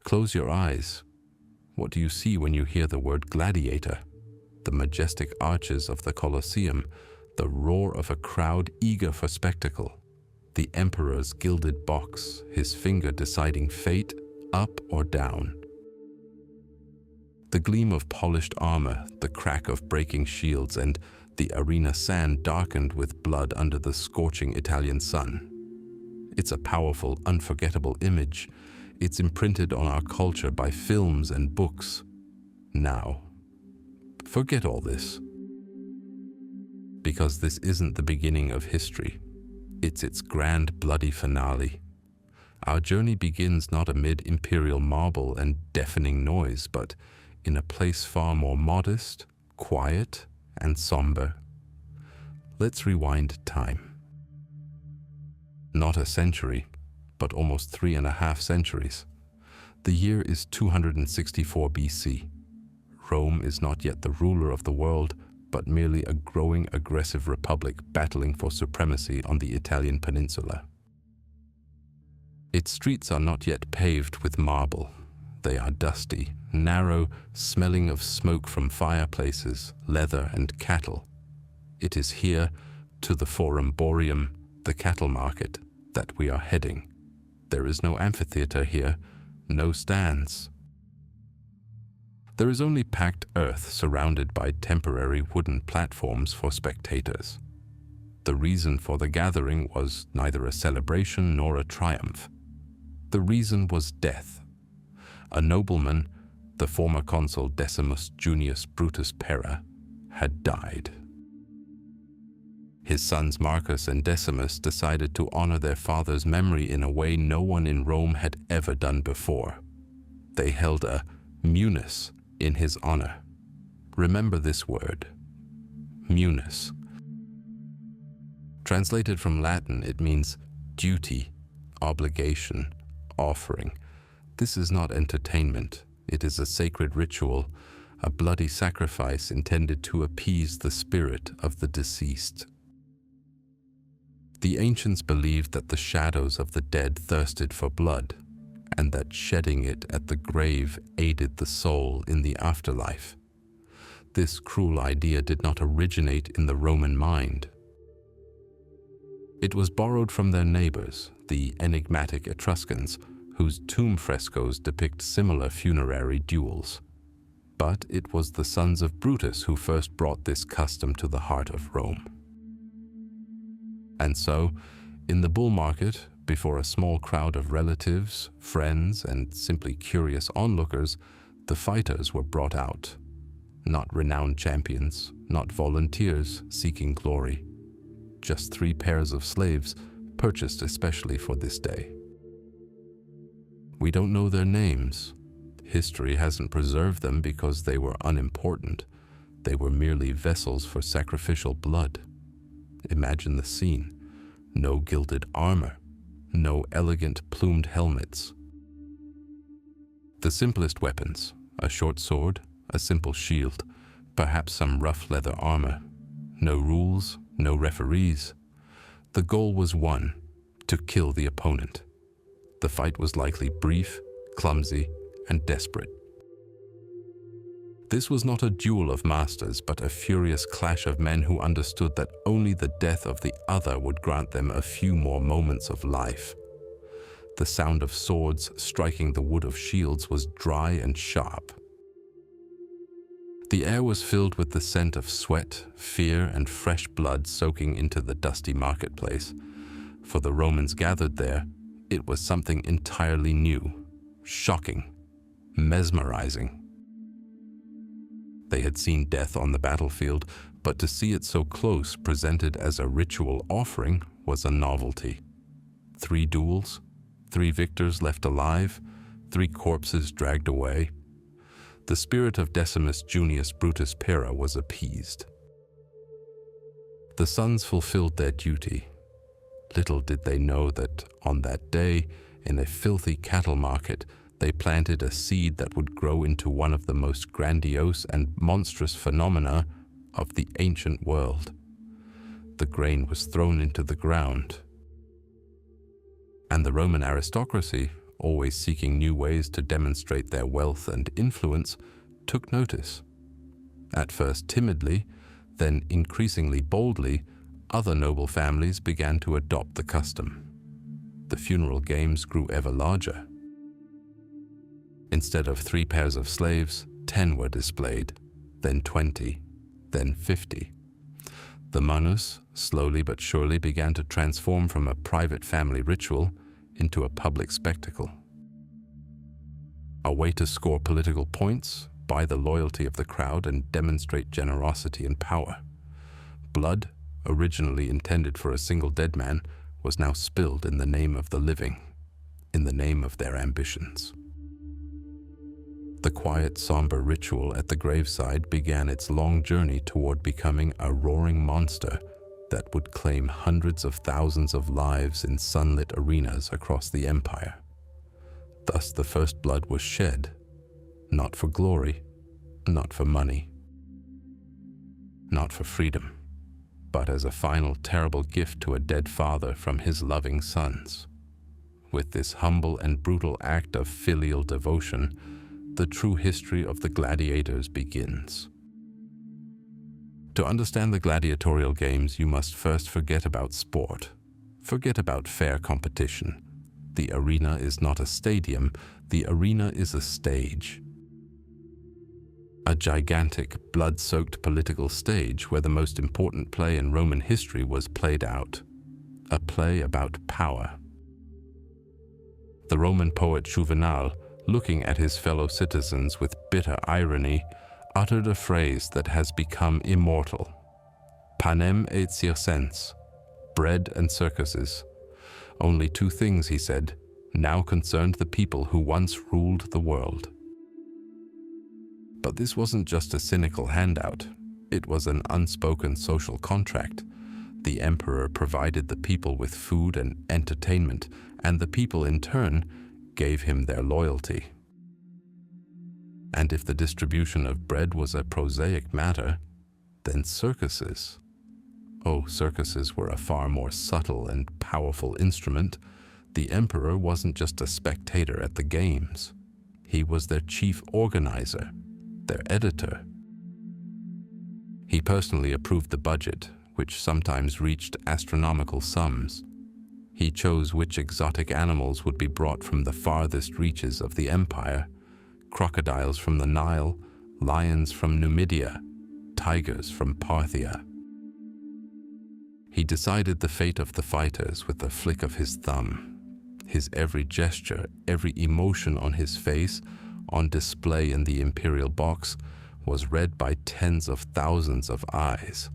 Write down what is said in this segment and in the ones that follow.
Close your eyes. What do you see when you hear the word gladiator? The majestic arches of the Colosseum, the roar of a crowd eager for spectacle, the emperor's gilded box, his finger deciding fate, up or down. The gleam of polished armor, the crack of breaking shields, and the arena sand darkened with blood under the scorching Italian sun. It's a powerful, unforgettable image. It's imprinted on our culture by films and books. Now, forget all this. Because this isn't the beginning of history. It's its grand, bloody finale. Our journey begins not amid imperial marble and deafening noise, but in a place far more modest, quiet, and somber. Let's rewind time. Not a century, but almost 3.5 centuries. The year is 264 BC. Rome is not yet the ruler of the world, but merely a growing aggressive republic battling for supremacy on the Italian peninsula. Its streets are not yet paved with marble. They are dusty, narrow, smelling of smoke from fireplaces, leather, and cattle. It is here, to the Forum Boarium, the cattle market, that we are heading. There is no amphitheater here, no stands. There is only packed earth surrounded by temporary wooden platforms for spectators. The reason for the gathering was neither a celebration nor a triumph. The reason was death. A nobleman, the former consul Decimus Junius Brutus Pera, had died. His sons Marcus and Decimus decided to honor their father's memory in a way no one in Rome had ever done before. They held a munus in his honor. Remember this word, munus. Translated from Latin, it means duty, obligation, offering. This is not entertainment. It is a sacred ritual, a bloody sacrifice intended to appease the spirit of the deceased. The ancients believed that the shadows of the dead thirsted for blood, and that shedding it at the grave aided the soul in the afterlife. This cruel idea did not originate in the Roman mind. It was borrowed from their neighbors, the enigmatic Etruscans, whose tomb frescoes depict similar funerary duels. But it was the sons of Brutus who first brought this custom to the heart of Rome. And so, in the bull market, before a small crowd of relatives, friends, and simply curious onlookers, the fighters were brought out. Not renowned champions, not volunteers seeking glory. Just 3 pairs of slaves, purchased especially for this day. We don't know their names. History hasn't preserved them because they were unimportant. They were merely vessels for sacrificial blood. Imagine the scene. No gilded armor. No elegant plumed helmets. The simplest weapons, a short sword, a simple shield, perhaps some rough leather armor. No rules, no referees. The goal was one, to kill the opponent. The fight was likely brief, clumsy, and desperate. This was not a duel of masters, but a furious clash of men who understood that only the death of the other would grant them a few more moments of life. The sound of swords striking the wood of shields was dry and sharp. The air was filled with the scent of sweat, fear, and fresh blood soaking into the dusty marketplace. For the Romans gathered there, it was something entirely new, shocking, mesmerizing. They had seen death on the battlefield, but to see it so close, presented as a ritual offering, was a novelty. 3 duels, 3 victors left alive, 3 corpses dragged away. The spirit of Decimus Junius Brutus Pera was appeased. The sons fulfilled their duty. Little did they know that on that day, in a filthy cattle market, they planted a seed that would grow into one of the most grandiose and monstrous phenomena of the ancient world. The grain was thrown into the ground, and the Roman aristocracy, always seeking new ways to demonstrate their wealth and influence, took notice. At first timidly, then increasingly boldly, other noble families began to adopt the custom. The funeral games grew ever larger. Instead of 3 pairs of slaves, 10 were displayed, then 20, then 50. The manus slowly but surely began to transform from a private family ritual into a public spectacle. A way to score political points, buy the loyalty of the crowd, and demonstrate generosity and power. Blood, originally intended for a single dead man, was now spilled in the name of the living, in the name of their ambitions. The quiet, somber ritual at the graveside began its long journey toward becoming a roaring monster that would claim hundreds of thousands of lives in sunlit arenas across the empire. Thus the first blood was shed, not for glory, not for money, not for freedom, but as a final terrible gift to a dead father from his loving sons. With this humble and brutal act of filial devotion, the true history of the gladiators begins. To understand the gladiatorial games, you must first forget about sport. Forget about fair competition. The arena is not a stadium, the arena is a stage. A gigantic, blood-soaked political stage where the most important play in Roman history was played out. A play about power. The Roman poet Juvenal, looking at his fellow citizens with bitter irony, uttered a phrase that has become immortal. Panem et circenses, bread and circuses. Only 2 things, he said, now concerned the people who once ruled the world. But this wasn't just a cynical handout. It was an unspoken social contract. The emperor provided the people with food and entertainment, and the people in turn gave him their loyalty. And if the distribution of bread was a prosaic matter, then circuses. Oh, circuses were a far more subtle and powerful instrument. The emperor wasn't just a spectator at the games. He was their chief organizer, their editor. He personally approved the budget, which sometimes reached astronomical sums. He chose which exotic animals would be brought from the farthest reaches of the empire: crocodiles from the Nile, lions from Numidia, tigers from Parthia. He decided the fate of the fighters with a flick of his thumb. His every gesture, every emotion on his face, on display in the imperial box, was read by tens of thousands of eyes.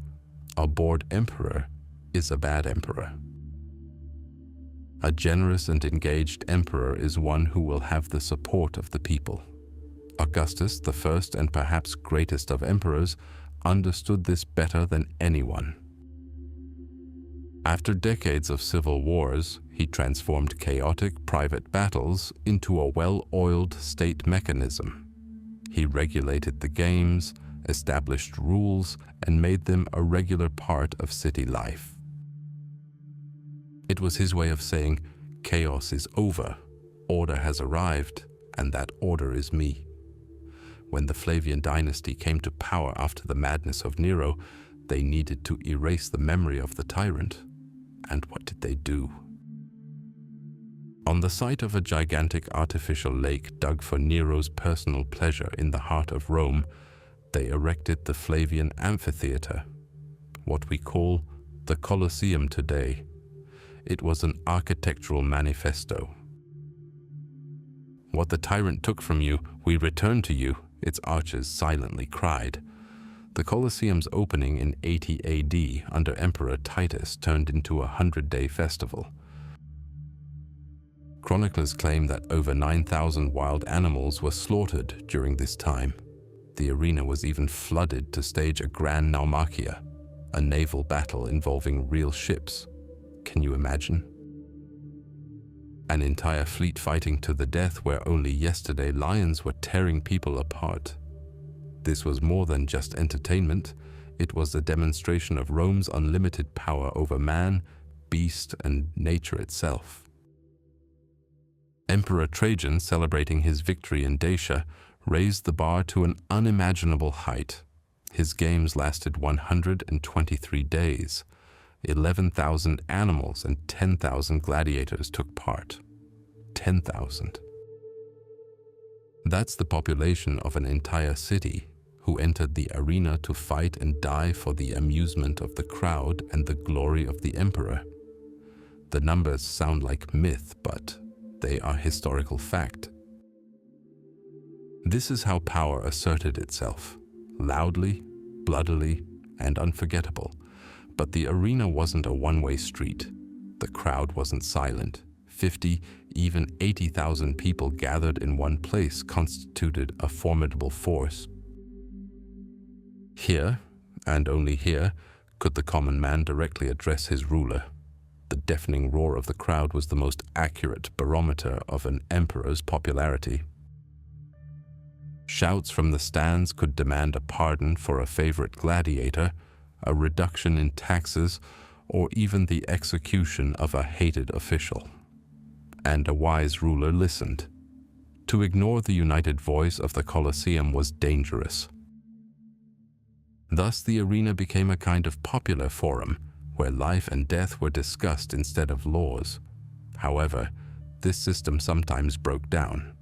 A bored emperor is a bad emperor. A generous and engaged emperor is one who will have the support of the people. Augustus, the first and perhaps greatest of emperors, understood this better than anyone. After decades of civil wars, he transformed chaotic private battles into a well-oiled state mechanism. He regulated the games, established rules, and made them a regular part of city life. It was his way of saying, chaos is over, order has arrived, and that order is me. When the Flavian dynasty came to power after the madness of Nero, they needed to erase the memory of the tyrant. And what did they do? On the site of a gigantic artificial lake dug for Nero's personal pleasure in the heart of Rome, they erected the Flavian amphitheater, what we call the Colosseum today. It was an architectural manifesto. What the tyrant took from you, we return to you, its arches silently cried. The Colosseum's opening in 80 AD under Emperor Titus turned into a 100-day festival. Chroniclers claim that over 9,000 wild animals were slaughtered during this time. The arena was even flooded to stage a grand naumachia, a naval battle involving real ships. Can you imagine? An entire fleet fighting to the death where only yesterday lions were tearing people apart. This was more than just entertainment. It was a demonstration of Rome's unlimited power over man, beast, and nature itself. Emperor Trajan, celebrating his victory in Dacia, raised the bar to an unimaginable height. His games lasted 123 days. 11,000 animals and 10,000 gladiators took part. 10,000. That's the population of an entire city who entered the arena to fight and die for the amusement of the crowd and the glory of the emperor. The numbers sound like myth, but they are historical fact. This is how power asserted itself, loudly, bloodily, and unforgettable. But the arena wasn't a one-way street. The crowd wasn't silent. 50, even 80,000 people gathered in one place constituted a formidable force. Here, and only here, could the common man directly address his ruler. The deafening roar of the crowd was the most accurate barometer of an emperor's popularity. Shouts from the stands could demand a pardon for a favorite gladiator, a reduction in taxes, or even the execution of a hated official. And a wise ruler listened. To ignore the united voice of the Colosseum was dangerous. Thus the arena became a kind of popular forum, where life and death were discussed instead of laws. However, this system sometimes broke down.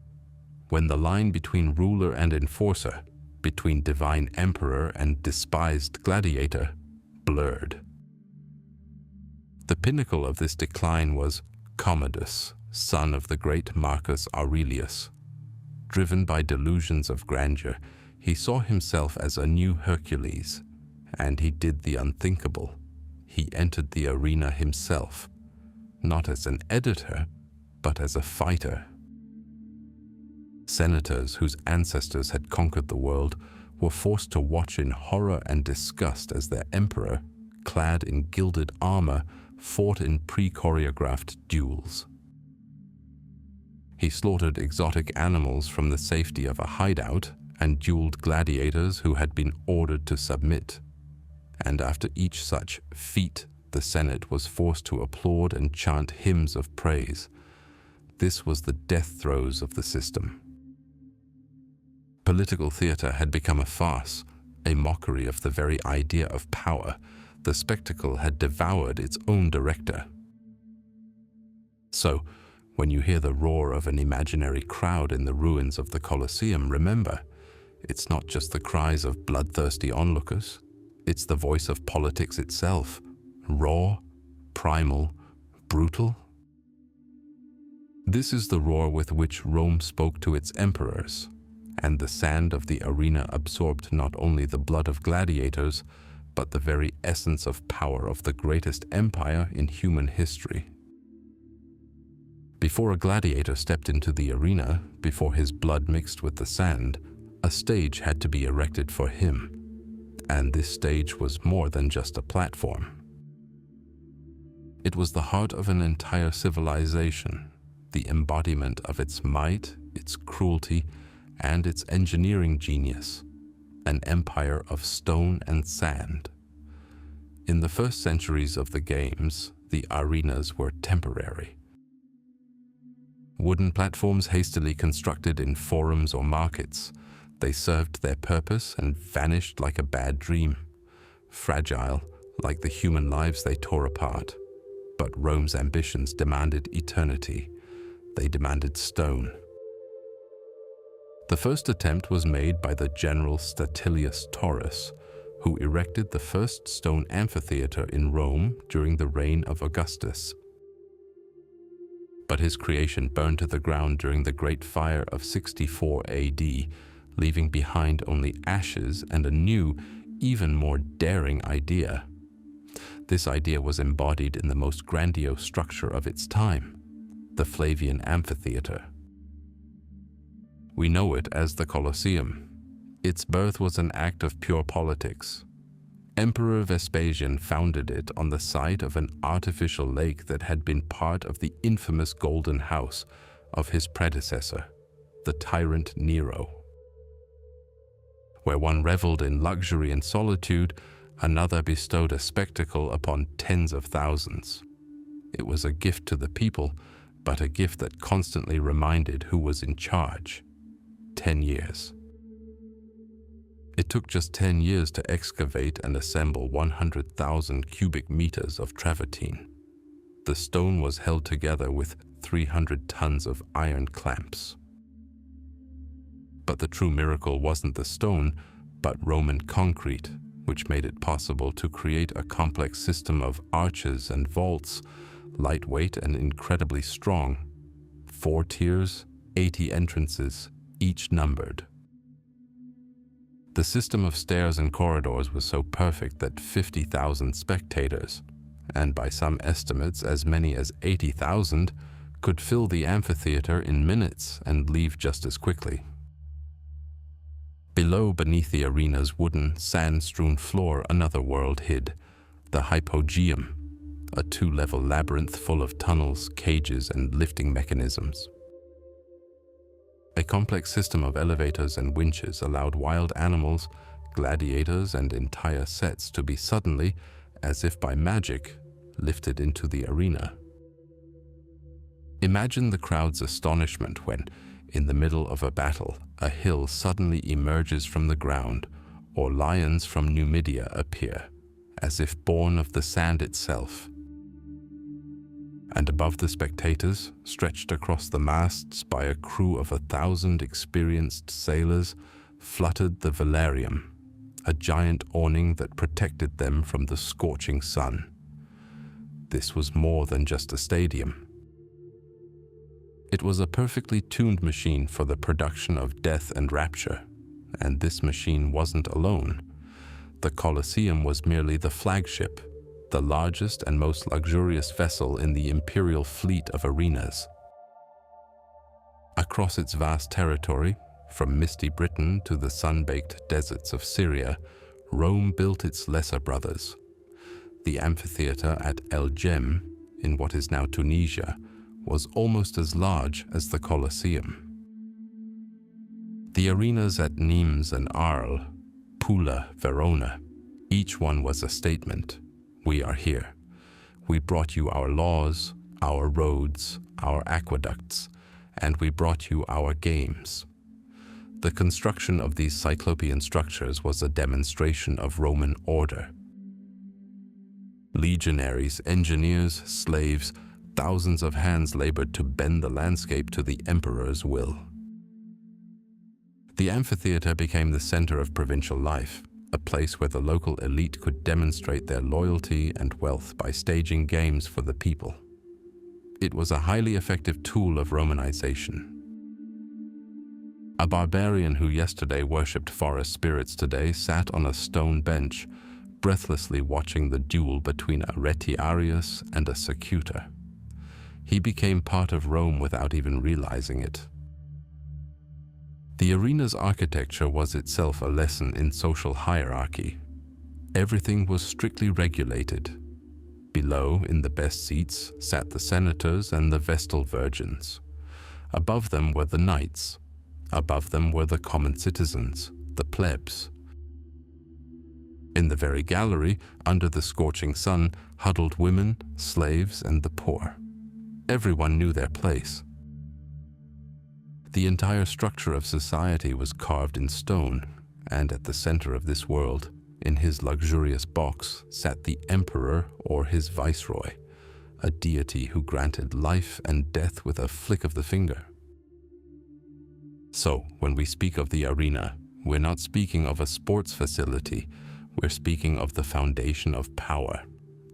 When the line between ruler and enforcer, between divine emperor and despised gladiator, blurred. The pinnacle of this decline was Commodus, son of the great Marcus Aurelius. Driven by delusions of grandeur, he saw himself as a new Hercules, and he did the unthinkable. He entered the arena himself, not as an editor, but as a fighter. Senators whose ancestors had conquered the world were forced to watch in horror and disgust as their emperor, clad in gilded armor, fought in pre-choreographed duels. He slaughtered exotic animals from the safety of a hideout and dueled gladiators who had been ordered to submit. And after each such feat, the Senate was forced to applaud and chant hymns of praise. This was the death throes of the system. Political theater had become a farce, a mockery of the very idea of power. The spectacle had devoured its own director. So, when you hear the roar of an imaginary crowd in the ruins of the Colosseum, remember, it's not just the cries of bloodthirsty onlookers. It's the voice of politics itself, raw, primal, brutal. This is the roar with which Rome spoke to its emperors, and the sand of the arena absorbed not only the blood of gladiators, but the very essence of power of the greatest empire in human history. Before a gladiator stepped into the arena, before his blood mixed with the sand, a stage had to be erected for him. And this stage was more than just a platform. It was the heart of an entire civilization, the embodiment of its might, its cruelty, and its engineering genius, an empire of stone and sand. In the first centuries of the games, the arenas were temporary. Wooden platforms hastily constructed in forums or markets. They served their purpose and vanished like a bad dream, fragile like the human lives they tore apart. But Rome's ambitions demanded eternity. They demanded stone. The first attempt was made by the general Statilius Taurus, who erected the first stone amphitheater in Rome during the reign of Augustus. But his creation burned to the ground during the Great Fire of 64 AD, leaving behind only ashes and a new, even more daring idea. This idea was embodied in the most grandiose structure of its time, the Flavian Amphitheater. We know it as the Colosseum. Its birth was an act of pure politics. Emperor Vespasian founded it on the site of an artificial lake that had been part of the infamous Golden House of his predecessor, the tyrant Nero. Where one reveled in luxury and solitude, another bestowed a spectacle upon tens of thousands. It was a gift to the people, but a gift that constantly reminded who was in charge. 10 years. It took just 10 years to excavate and assemble 100,000 cubic meters of travertine. The stone was held together with 300 tons of iron clamps. But the true miracle wasn't the stone, but Roman concrete, which made it possible to create a complex system of arches and vaults, lightweight and incredibly strong. 4 tiers, 80 entrances, each numbered. The system of stairs and corridors was so perfect that 50,000 spectators, and by some estimates as many as 80,000, could fill the amphitheater in minutes and leave just as quickly. Below, beneath the arena's wooden, sand-strewn floor, another world hid, the hypogeum, a 2-level labyrinth full of tunnels, cages, and lifting mechanisms. A complex system of elevators and winches allowed wild animals, gladiators, and entire sets to be suddenly, as if by magic, lifted into the arena. Imagine the crowd's astonishment when, in the middle of a battle, a hill suddenly emerges from the ground, or lions from Numidia appear, as if born of the sand itself. And above the spectators, stretched across the masts by a crew of 1,000 experienced sailors, fluttered the velarium, a giant awning that protected them from the scorching sun. This was more than just a stadium. It was a perfectly tuned machine for the production of death and rapture, and this machine wasn't alone. The Colosseum was merely the flagship, the largest and most luxurious vessel in the imperial fleet of arenas. Across its vast territory, from misty Britain to the sun-baked deserts of Syria, Rome built its lesser brothers. The amphitheater at El Jem, in what is now Tunisia, was almost as large as the Colosseum. The arenas at Nimes and Arles, Pula, Verona, each one was a statement. We are here. We brought you our laws, our roads, our aqueducts, and we brought you our games. The construction of these cyclopean structures was a demonstration of Roman order. Legionaries, engineers, slaves, thousands of hands labored to bend the landscape to the emperor's will. The amphitheater became the center of provincial life, a place where the local elite could demonstrate their loyalty and wealth by staging games for the people. It was a highly effective tool of Romanization. A barbarian who yesterday worshipped forest spirits today sat on a stone bench, breathlessly watching the duel between a retiarius and a secutor. He became part of Rome without even realizing it. The arena's architecture was itself a lesson in social hierarchy. Everything was strictly regulated. Below, in the best seats, sat the senators and the Vestal virgins. Above them were the knights. Above them were the common citizens, the plebs. In the very gallery, under the scorching sun, huddled women, slaves, and the poor. Everyone knew their place. The entire structure of society was carved in stone, and at the center of this world, in his luxurious box, sat the emperor or his viceroy, a deity who granted life and death with a flick of the finger. So, when we speak of the arena, we're not speaking of a sports facility, we're speaking of the foundation of power,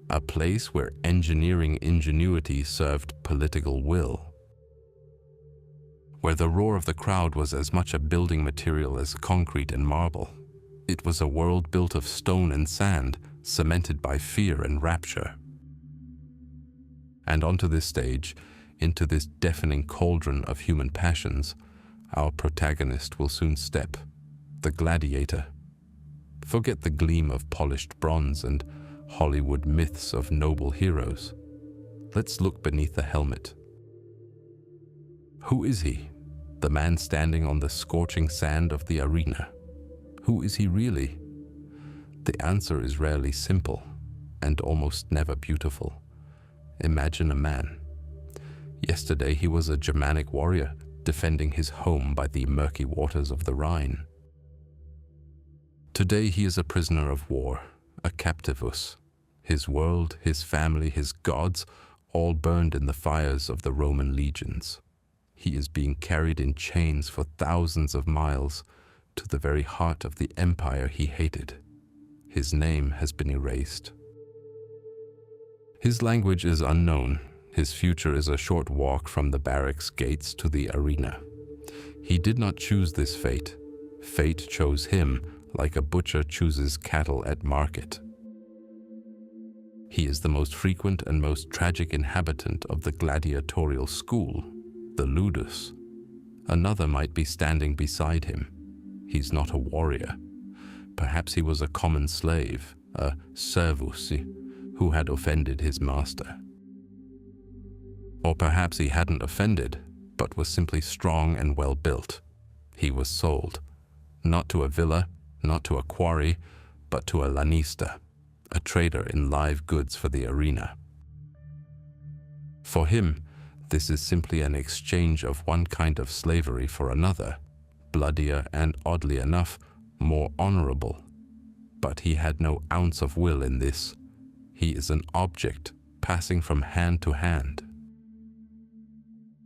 a place where engineering ingenuity served political will, where the roar of the crowd was as much a building material as concrete and marble. It was a world built of stone and sand, cemented by fear and rapture. And onto this stage, into this deafening cauldron of human passions, our protagonist will soon step, the gladiator. Forget the gleam of polished bronze and Hollywood myths of noble heroes. Let's look beneath the helmet. Who is he? The man standing on the scorching sand of the arena. Who is he really? The answer is rarely simple and almost never beautiful. Imagine a man. Yesterday he was a Germanic warrior, defending his home by the murky waters of the Rhine. Today he is a prisoner of war, a captivus. His world, his family, his gods, all burned in the fires of the Roman legions. He is being carried in chains for thousands of miles to the very heart of the empire he hated. His name has been erased. His language is unknown. His future is a short walk from the barracks gates to the arena. He did not choose this fate. Fate chose him, like a butcher chooses cattle at market. He is the most frequent and most tragic inhabitant of the gladiatorial school, the ludus. Another might be standing beside him. He's not a warrior. Perhaps he was a common slave, a servus, who had offended his master. Or perhaps he hadn't offended, but was simply strong and well-built. He was sold, not to a villa, not to a quarry, but to a lanista, a trader in live goods for the arena. For him, this is simply an exchange of one kind of slavery for another, bloodier and, oddly enough, more honorable. But he had no ounce of will in this. He is an object passing from hand to hand.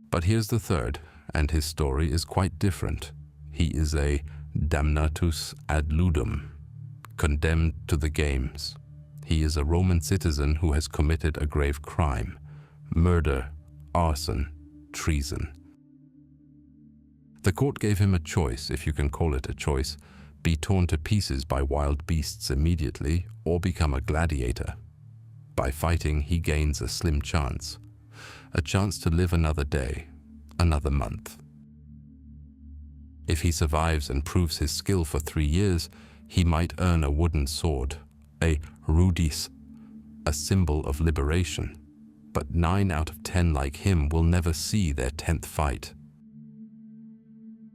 But here's the third, and his story is quite different. He is a damnatus ad ludum, condemned to the games. He is a Roman citizen who has committed a grave crime, murder, arson, treason. The court gave him a choice, if you can call it a choice: be torn to pieces by wild beasts immediately, or become a gladiator. By fighting, he gains a slim chance. A chance to live another day, another month. If he survives and proves his skill for 3 years, he might earn a wooden sword, a rudis, a symbol of liberation. But 9 out of 10 like him will never see their 10th fight.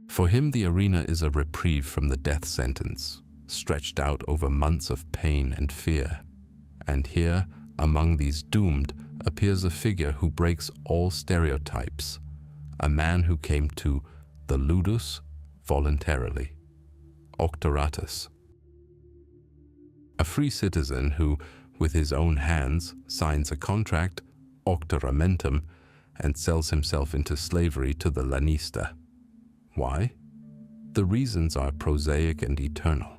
For him, the arena is a reprieve from the death sentence, stretched out over months of pain and fear. And here, among these doomed, appears a figure who breaks all stereotypes, a man who came to the ludus voluntarily, octoratus. A free citizen who, with his own hands, signs a contract, octoramentum, and sells himself into slavery to the lanista. Why? The reasons are prosaic and eternal.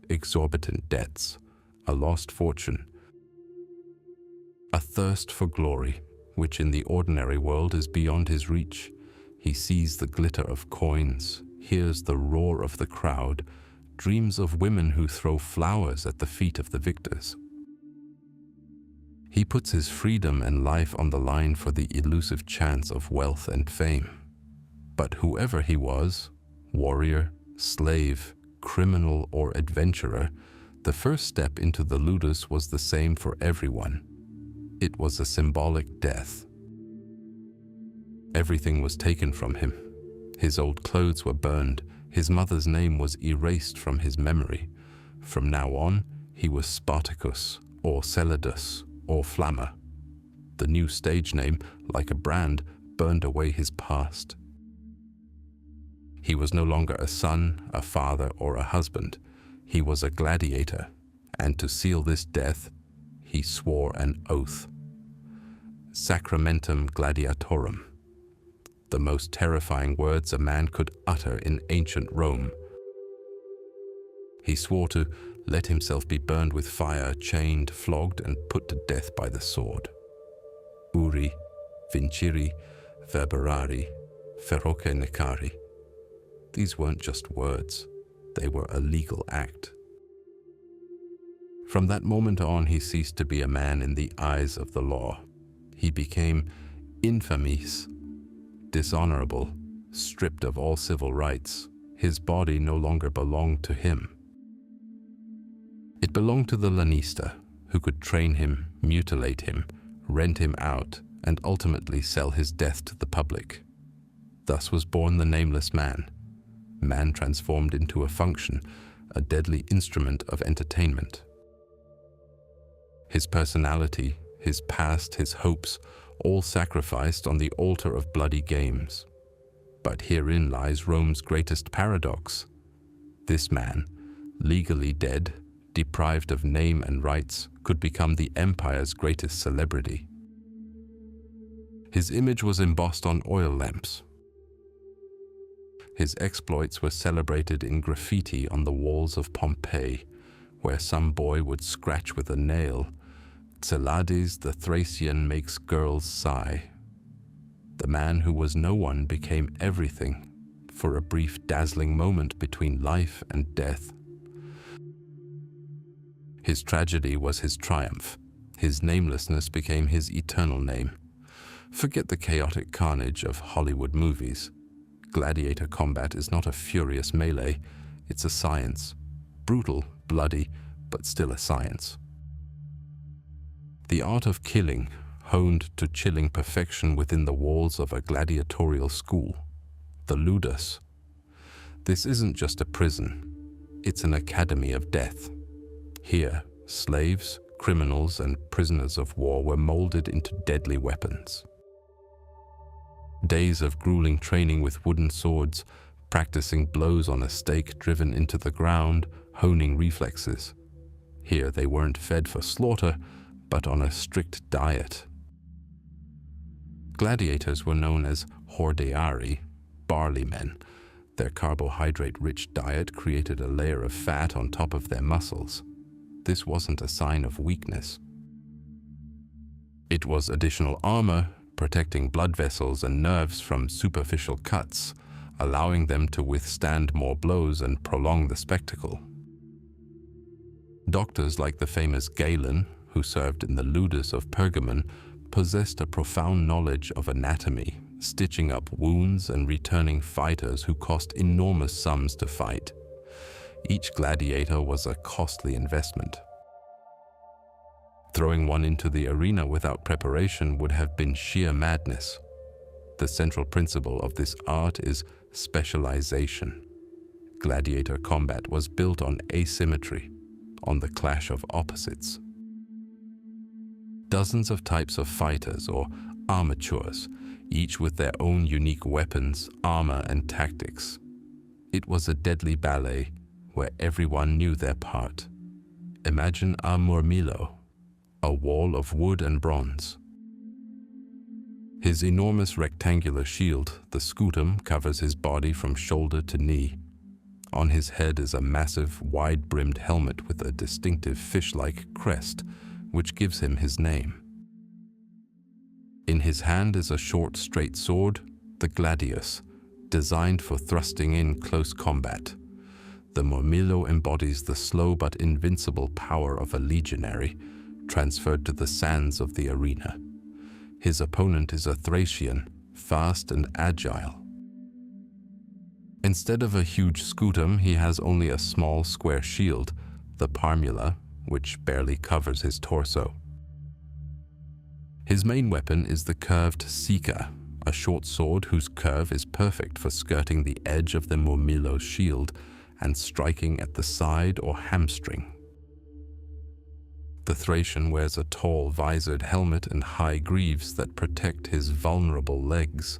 Exorbitant debts, a lost fortune, a thirst for glory, which in the ordinary world is beyond his reach. He sees the glitter of coins, hears the roar of the crowd, dreams of women who throw flowers at the feet of the victors. He puts his freedom and life on the line for the elusive chance of wealth and fame. But whoever he was, warrior, slave, criminal, or adventurer, the first step into the ludus was the same for everyone. It was a symbolic death. Everything was taken from him. His old clothes were burned. His mother's name was erased from his memory. From now on, he was Spartacus, or Celadus, or Flamma. The new stage name, like a brand, burned away his past. He was no longer a son, a father, or a husband. He was a gladiator, and to seal this death, he swore an oath. Sacramentum gladiatorum, the most terrifying words a man could utter in ancient Rome. He swore to let himself be burned with fire, chained, flogged, and put to death by the sword. Uri, vinciri, verberari, feroce necari. These weren't just words, they were a legal act. From that moment on, he ceased to be a man in the eyes of the law. He became infamis, dishonorable, stripped of all civil rights. His body no longer belonged to him. It belonged to the lanista, who could train him, mutilate him, rent him out, and ultimately sell his death to the public. Thus was born the nameless man transformed into a function, a deadly instrument of entertainment. His personality, his past, his hopes, all sacrificed on the altar of bloody games. But herein lies Rome's greatest paradox. This man, legally dead, deprived of name and rights, could become the empire's greatest celebrity. His image was embossed on oil lamps. His exploits were celebrated in graffiti on the walls of Pompeii, where some boy would scratch with a nail, "Celades the Thracian makes girls sigh." The man who was no one became everything for a brief dazzling moment between life and death. His tragedy was his triumph. His namelessness became his eternal name. Forget the chaotic carnage of Hollywood movies. Gladiator combat is not a furious melee, it's a science. Brutal, bloody, but still a science. The art of killing, honed to chilling perfection within the walls of a gladiatorial school. The ludus. This isn't just a prison, it's an academy of death. Here, slaves, criminals, and prisoners of war were molded into deadly weapons. Days of grueling training with wooden swords, practicing blows on a stake driven into the ground, honing reflexes. Here they weren't fed for slaughter, but on a strict diet. Gladiators were known as hordeari, barley men. Their carbohydrate-rich diet created a layer of fat on top of their muscles. This wasn't a sign of weakness. It was additional armor, protecting blood vessels and nerves from superficial cuts, allowing them to withstand more blows and prolong the spectacle. Doctors like the famous Galen, who served in the ludus of Pergamon, possessed a profound knowledge of anatomy, stitching up wounds and returning fighters who cost enormous sums to fight. Each gladiator was a costly investment. Throwing one into the arena without preparation would have been sheer madness. The central principle of this art is specialization. Gladiator combat was built on asymmetry, on the clash of opposites. Dozens of types of fighters, or armatures, each with their own unique weapons, armor, and tactics. It was a deadly ballet where everyone knew their part. Imagine a murmillo, a wall of wood and bronze. His enormous rectangular shield, the scutum, covers his body from shoulder to knee. On his head is a massive, wide-brimmed helmet with a distinctive fish-like crest, which gives him his name. In his hand is a short, straight sword, the gladius, designed for thrusting in close combat. The murmillo embodies the slow but invincible power of a legionary, transferred to the sands of the arena. His opponent is a Thracian, fast and agile. Instead of a huge scutum, he has only a small square shield, the parmula, which barely covers his torso. His main weapon is the curved sica, a short sword whose curve is perfect for skirting the edge of the murmillo's shield and striking at the side or hamstring. The Thracian wears a tall visored helmet and high greaves that protect his vulnerable legs.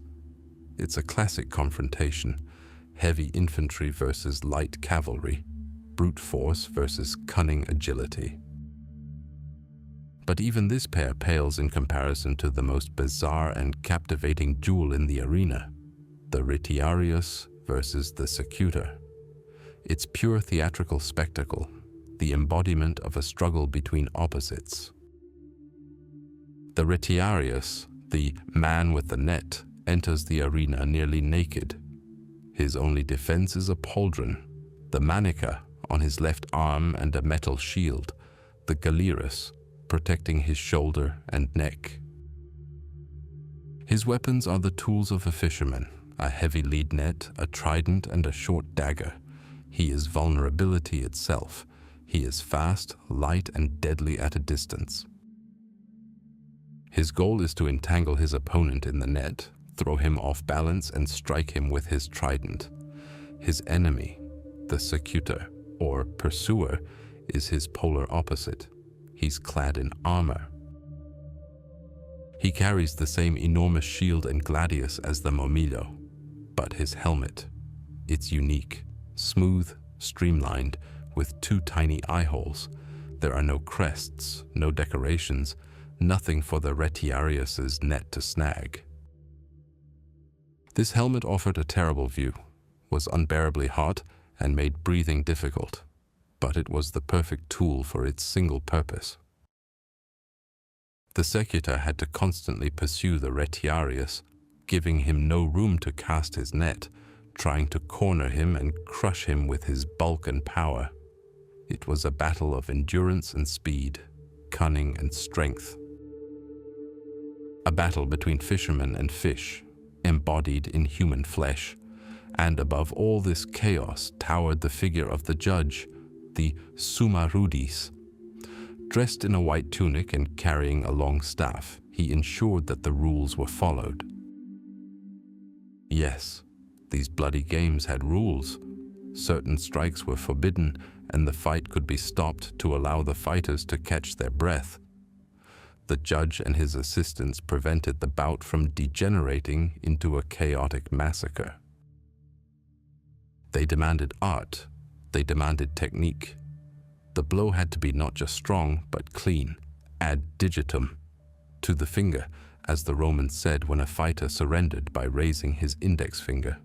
It's a classic confrontation, heavy infantry versus light cavalry, brute force versus cunning agility. But even this pair pales in comparison to the most bizarre and captivating duel in the arena, the retiarius versus the secutor. It's pure theatrical spectacle, the embodiment of a struggle between opposites. The retiarius, the man with the net, enters the arena nearly naked. His only defense is a pauldron, the manica on his left arm and a metal shield, the galirus, protecting his shoulder and neck. His weapons are the tools of a fisherman, a heavy lead net, a trident, and a short dagger. He is vulnerability itself. He is fast, light, and deadly at a distance. His goal is to entangle his opponent in the net, throw him off balance, and strike him with his trident. His enemy, the secutor, or pursuer, is his polar opposite. He's clad in armor. He carries the same enormous shield and gladius as the Momilo, but his helmet, it's unique, smooth, streamlined, with 2 tiny eye holes. There are no crests, no decorations, nothing for the Retiarius's net to snag. This helmet offered a terrible view, was unbearably hot, and made breathing difficult, but it was the perfect tool for its single purpose. The Secutor had to constantly pursue the Retiarius, giving him no room to cast his net, trying to corner him and crush him with his bulk and power. It was a battle of endurance and speed, cunning and strength. A battle between fisherman and fish, embodied in human flesh, and above all this chaos towered the figure of the judge, the Summa Rudis. Dressed in a white tunic and carrying a long staff, he ensured that the rules were followed. Yes, these bloody games had rules. Certain strikes were forbidden, and the fight could be stopped to allow the fighters to catch their breath. The judge and his assistants prevented the bout from degenerating into a chaotic massacre. They demanded art. They demanded technique. The blow had to be not just strong, but clean, ad digitum, to the finger, as the Romans said when a fighter surrendered by raising his index finger.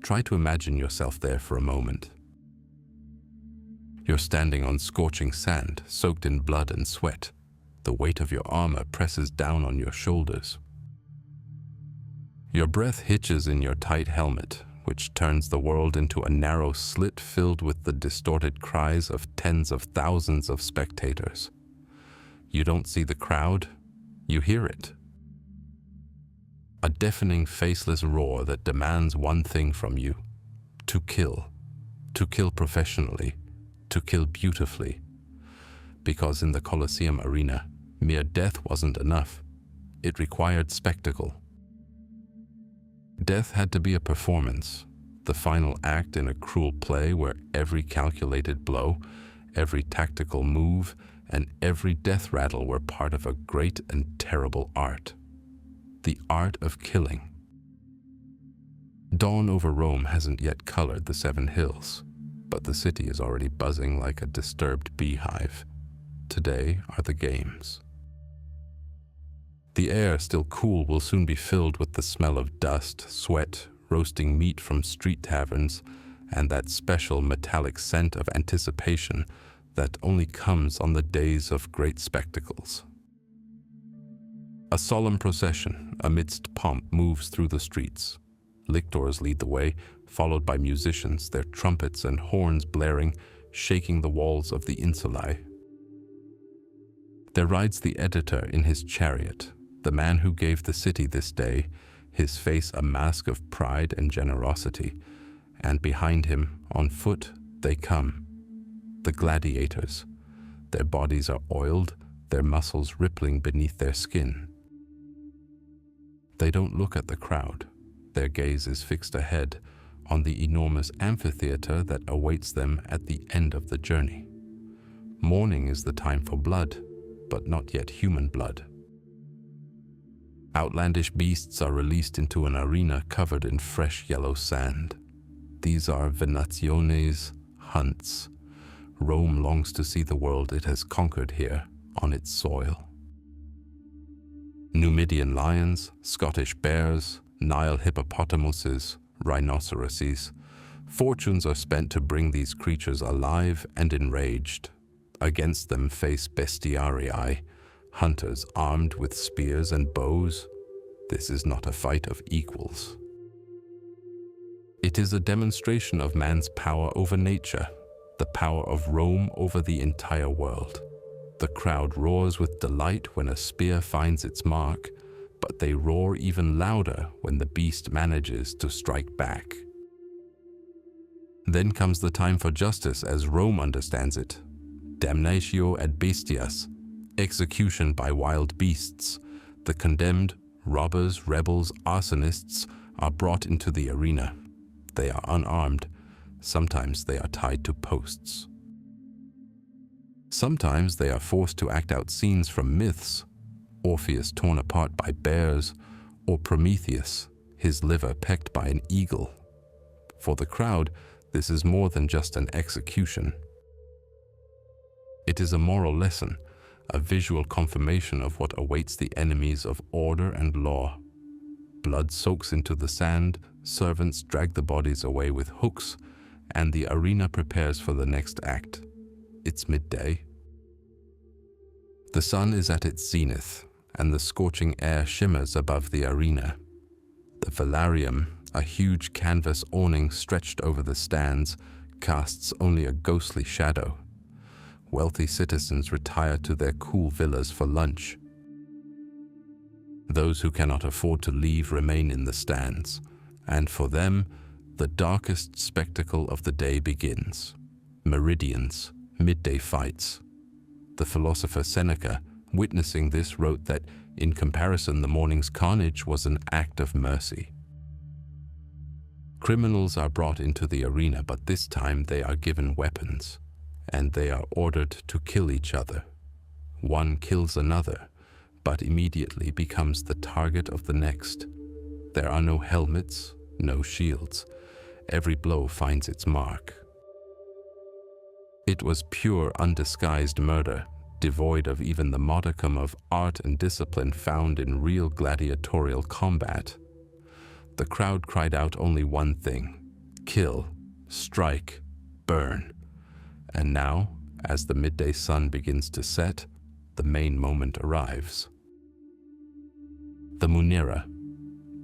Try to imagine yourself there for a moment. You're standing on scorching sand, soaked in blood and sweat. The weight of your armor presses down on your shoulders. Your breath hitches in your tight helmet, which turns the world into a narrow slit filled with the distorted cries of tens of thousands of spectators. You don't see the crowd, you hear it. A deafening, faceless roar that demands one thing from you: to kill professionally, to kill beautifully. Because in the Colosseum arena, mere death wasn't enough. It required spectacle. Death had to be a performance, the final act in a cruel play where every calculated blow, every tactical move, and every death rattle were part of a great and terrible art. The art of killing. Dawn over Rome hasn't yet colored the 7 hills, but the city is already buzzing like a disturbed beehive. Today are the games. The air, still cool, will soon be filled with the smell of dust, sweat, roasting meat from street taverns, and that special metallic scent of anticipation that only comes on the days of great spectacles. A solemn procession amidst pomp moves through the streets. Lictors lead the way, followed by musicians, their trumpets and horns blaring, shaking the walls of the insulae. There rides the editor in his chariot, the man who gave the city this day, his face a mask of pride and generosity, and behind him, on foot, they come, the gladiators. Their bodies are oiled, their muscles rippling beneath their skin. They don't look at the crowd. Their gaze is fixed ahead, on the enormous amphitheater that awaits them at the end of the journey. Morning is the time for blood, but not yet human blood. Outlandish beasts are released into an arena covered in fresh yellow sand. These are venationes, hunts. Rome longs to see the world it has conquered here, on its soil. Numidian lions, Scottish bears, Nile hippopotamuses, rhinoceroses. Fortunes are spent to bring these creatures alive and enraged. Against them face bestiarii, hunters armed with spears and bows. This is not a fight of equals. It is a demonstration of man's power over nature, the power of Rome over the entire world. The crowd roars with delight when a spear finds its mark, but they roar even louder when the beast manages to strike back. Then comes the time for justice as Rome understands it. Damnatio ad bestias, execution by wild beasts. The condemned, robbers, rebels, arsonists are brought into the arena. They are unarmed. Sometimes they are tied to posts. Sometimes they are forced to act out scenes from myths. Orpheus torn apart by bears, or Prometheus, his liver pecked by an eagle. For the crowd, this is more than just an execution. It is a moral lesson, a visual confirmation of what awaits the enemies of order and law. Blood soaks into the sand, servants drag the bodies away with hooks, and the arena prepares for the next act. It's midday. The sun is at its zenith, and the scorching air shimmers above the arena. The velarium, a huge canvas awning stretched over the stands, casts only a ghostly shadow. Wealthy citizens retire to their cool villas for lunch. Those who cannot afford to leave remain in the stands, and for them, the darkest spectacle of the day begins. Meridians, midday fights. The philosopher Seneca, witnessing this, wrote that, in comparison, the morning's carnage was an act of mercy. Criminals are brought into the arena, but this time they are given weapons, and they are ordered to kill each other. One kills another, but immediately becomes the target of the next. There are no helmets, no shields. Every blow finds its mark. It was pure, undisguised murder, devoid of even the modicum of art and discipline found in real gladiatorial combat. The crowd cried out only one thing: kill, strike, burn. And now, as the midday sun begins to set, the main moment arrives. The Munera.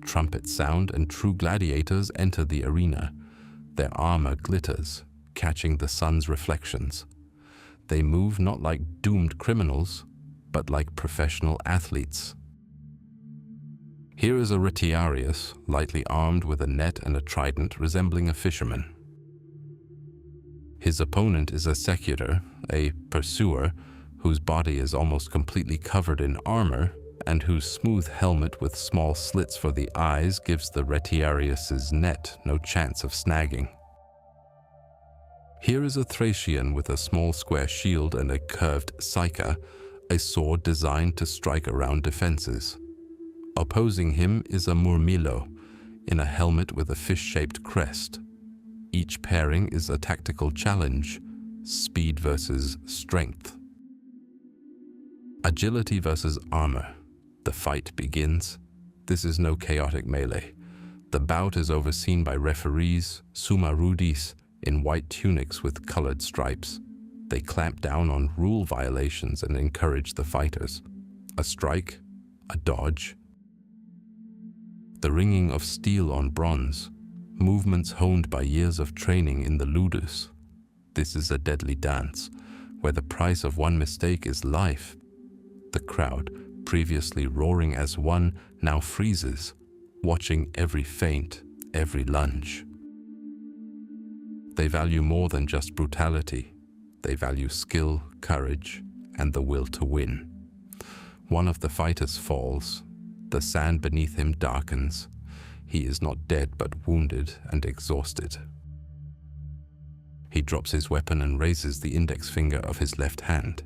Trumpets sound and true gladiators enter the arena. Their armor glitters, catching the sun's reflections. They move not like doomed criminals, but like professional athletes. Here is a retiarius, lightly armed with a net and a trident, resembling a fisherman. His opponent is a secutor, a pursuer, whose body is almost completely covered in armor, and whose smooth helmet with small slits for the eyes gives the retiarius's net no chance of snagging. Here is a Thracian with a small square shield and a curved psycha, a sword designed to strike around defenses. Opposing him is a Murmillo, in a helmet with a fish-shaped crest. Each pairing is a tactical challenge, speed versus strength. Agility versus armor. The fight begins. This is no chaotic melee. The bout is overseen by referees, summa rudis, in white tunics with colored stripes. They clamp down on rule violations and encourage the fighters. A strike, a dodge. The ringing of steel on bronze, movements honed by years of training in the ludus. This is a deadly dance, where the price of one mistake is life. The crowd, previously roaring as one, now freezes, watching every feint, every lunge. They value more than just brutality. They value skill, courage, and the will to win. One of the fighters falls. The sand beneath him darkens. He is not dead, but wounded and exhausted. He drops his weapon and raises the index finger of his left hand.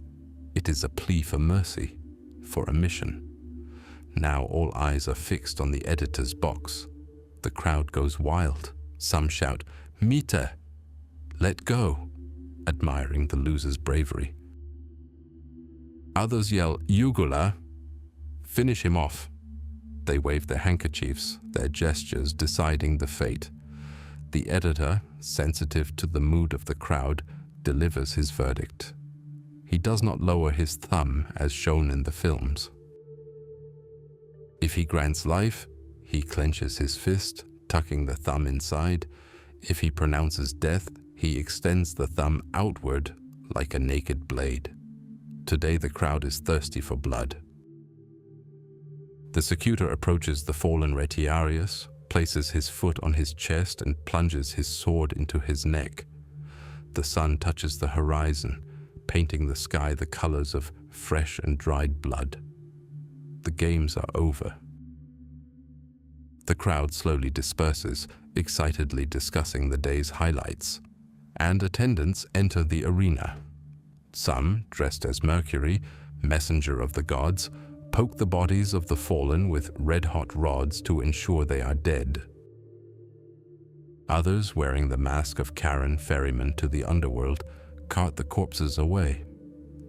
It is a plea for mercy, for a mission. Now all eyes are fixed on the editor's box. The crowd goes wild. Some shout, "Mita! Let go!" admiring the loser's bravery. Others yell, "Jugula! Finish him off!" They wave their handkerchiefs, their gestures deciding the fate. The editor, sensitive to the mood of the crowd, delivers his verdict. He does not lower his thumb as shown in the films. If he grants life, he clenches his fist, tucking the thumb inside. If he pronounces death, he extends the thumb outward like a naked blade. Today the crowd is thirsty for blood. The secutor approaches the fallen retiarius, places his foot on his chest and plunges his sword into his neck. The sun touches the horizon, painting the sky the colors of fresh and dried blood. The games are over. The crowd slowly disperses, excitedly discussing the day's highlights, and attendants enter the arena. Some, dressed as Mercury, messenger of the gods, poke the bodies of the fallen with red-hot rods to ensure they are dead. Others, wearing the mask of Karen ferryman to the underworld, cart the corpses away.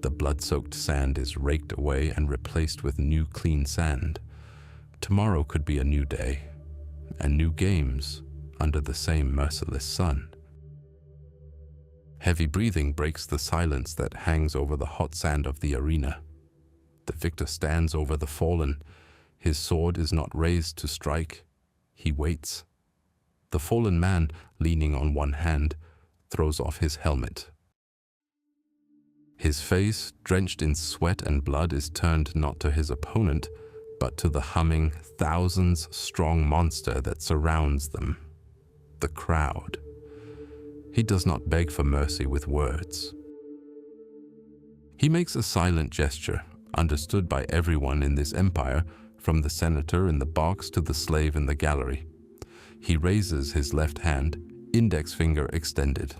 The blood-soaked sand is raked away and replaced with new clean sand. Tomorrow could be a new day, and new games under the same merciless sun. Heavy breathing breaks the silence that hangs over the hot sand of the arena. The victor stands over the fallen. His sword is not raised to strike. He waits. The fallen man, leaning on one hand, throws off his helmet. His face, drenched in sweat and blood, is turned not to his opponent, but to the humming, thousands-strong monster that surrounds them, the crowd. He does not beg for mercy with words. He makes a silent gesture, understood by everyone in this empire, from the senator in the box to the slave in the gallery. He raises his left hand, index finger extended.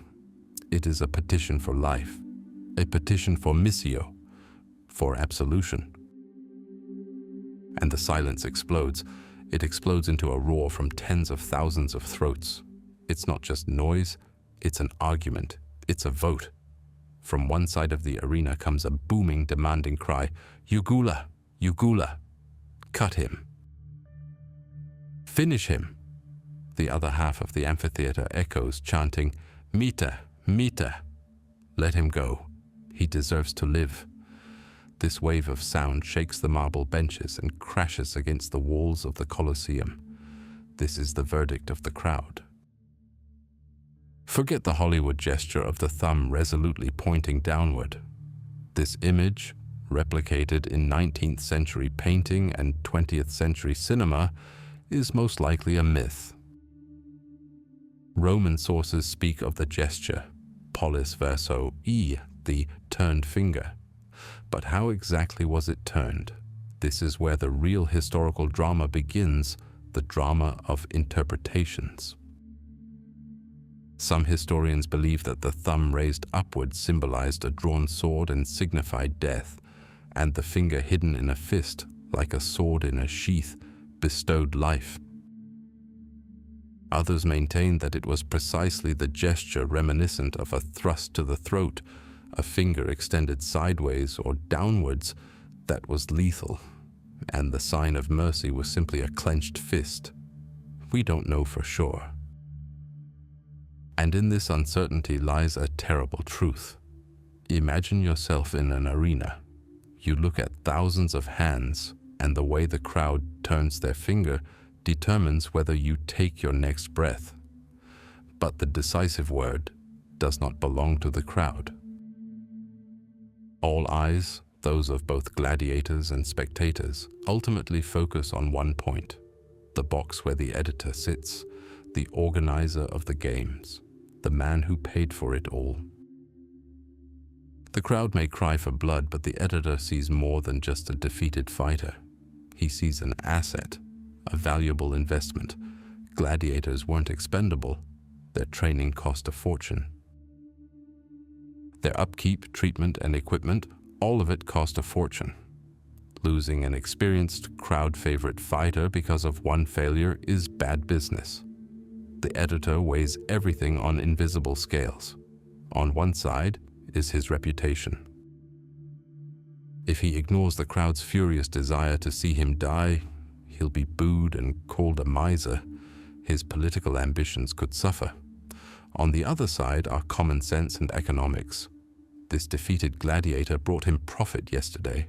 It is a petition for life, a petition for missio, for absolution. And the silence explodes. It explodes into a roar from tens of thousands of throats. It's not just noise, it's an argument, it's a vote. From one side of the arena comes a booming, demanding cry, "Ugula! Ugula! Cut him! Finish him!" The other half of the amphitheater echoes, chanting, "Mita! Mita! Let him go. He deserves to live." This wave of sound shakes the marble benches and crashes against the walls of the Colosseum. This is the verdict of the crowd. Forget the Hollywood gesture of the thumb resolutely pointing downward. This image, replicated in 19th century painting and 20th century cinema, is most likely a myth. Roman sources speak of the gesture, pollis verso e, the turned finger. But how exactly was it turned? This is where the real historical drama begins, the drama of interpretations. Some historians believe that the thumb raised upward symbolized a drawn sword and signified death, and the finger hidden in a fist, like a sword in a sheath, bestowed life. Others maintain that it was precisely the gesture reminiscent of a thrust to the throat, a finger extended sideways or downwards, that was lethal, and the sign of mercy was simply a clenched fist. We don't know for sure. And in this uncertainty lies a terrible truth. Imagine yourself in an arena. You look at thousands of hands, and the way the crowd turns their finger determines whether you take your next breath. But the decisive word does not belong to the crowd. All eyes, those of both gladiators and spectators, ultimately focus on one point, the box where the editor sits, the organizer of the games, the man who paid for it all. The crowd may cry for blood, but the editor sees more than just a defeated fighter. He sees an asset, a valuable investment. Gladiators weren't expendable. Their training cost a fortune. Their upkeep, treatment, and equipment, all of it cost a fortune. Losing an experienced crowd-favorite fighter because of one failure is bad business. The editor weighs everything on invisible scales. On one side is his reputation. If he ignores the crowd's furious desire to see him die, he'll be booed and called a miser. His political ambitions could suffer. On the other side are common sense and economics. This defeated gladiator brought him profit yesterday.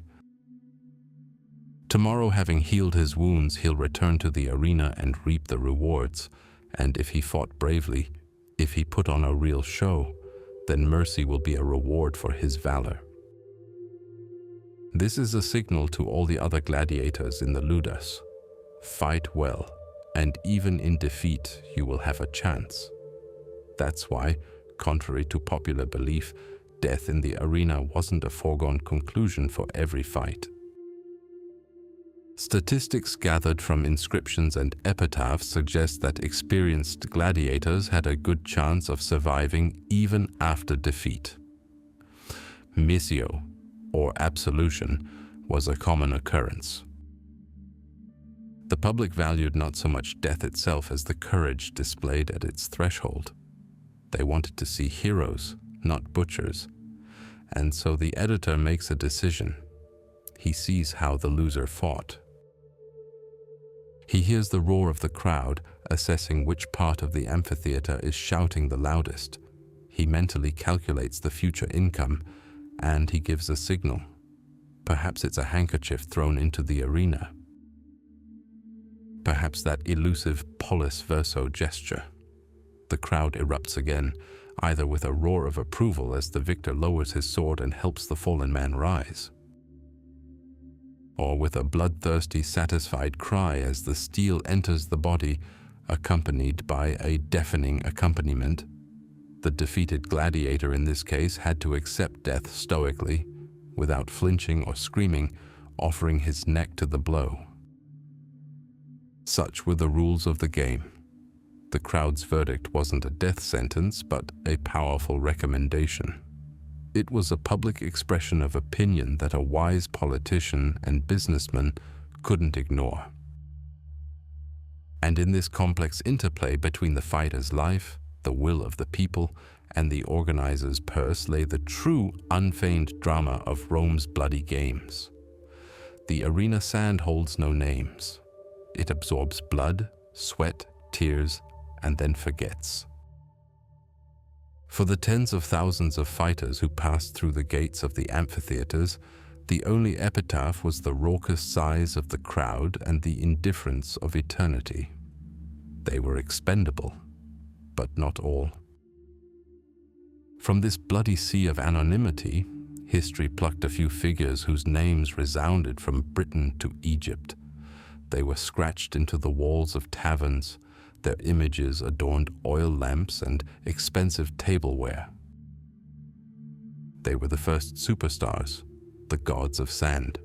Tomorrow, having healed his wounds, he'll return to the arena and reap the rewards. And if he fought bravely, if he put on a real show, then mercy will be a reward for his valor. This is a signal to all the other gladiators in the Ludus. Fight well, and even in defeat, you will have a chance. That's why, contrary to popular belief, death in the arena wasn't a foregone conclusion for every fight. Statistics gathered from inscriptions and epitaphs suggest that experienced gladiators had a good chance of surviving even after defeat. Missio, or absolution, was a common occurrence. The public valued not so much death itself as the courage displayed at its threshold. They wanted to see heroes, not butchers, and so the editor makes a decision. He sees how the loser fought. He hears the roar of the crowd, assessing which part of the amphitheater is shouting the loudest. He mentally calculates the future income, and he gives a signal. Perhaps it's a handkerchief thrown into the arena. Perhaps that elusive polis verso gesture. The crowd erupts again, either with a roar of approval as the victor lowers his sword and helps the fallen man rise, or with a bloodthirsty, satisfied cry as the steel enters the body, accompanied by a deafening accompaniment. The defeated gladiator in this case had to accept death stoically, without flinching or screaming, offering his neck to the blow. Such were the rules of the game. The crowd's verdict wasn't a death sentence, but a powerful recommendation. It was a public expression of opinion that a wise politician and businessman couldn't ignore. And in this complex interplay between the fighter's life, the will of the people, and the organizer's purse lay the true, unfeigned drama of Rome's bloody games. The arena sand holds no names. It absorbs blood, sweat, tears, and then forgets. For the tens of thousands of fighters who passed through the gates of the amphitheaters, the only epitaph was the raucous sighs of the crowd and the indifference of eternity. They were expendable, but not all. From this bloody sea of anonymity, history plucked a few figures whose names resounded from Britain to Egypt. They were scratched into the walls of taverns. Their images adorned oil lamps and expensive tableware. They were the first superstars, the gods of sand.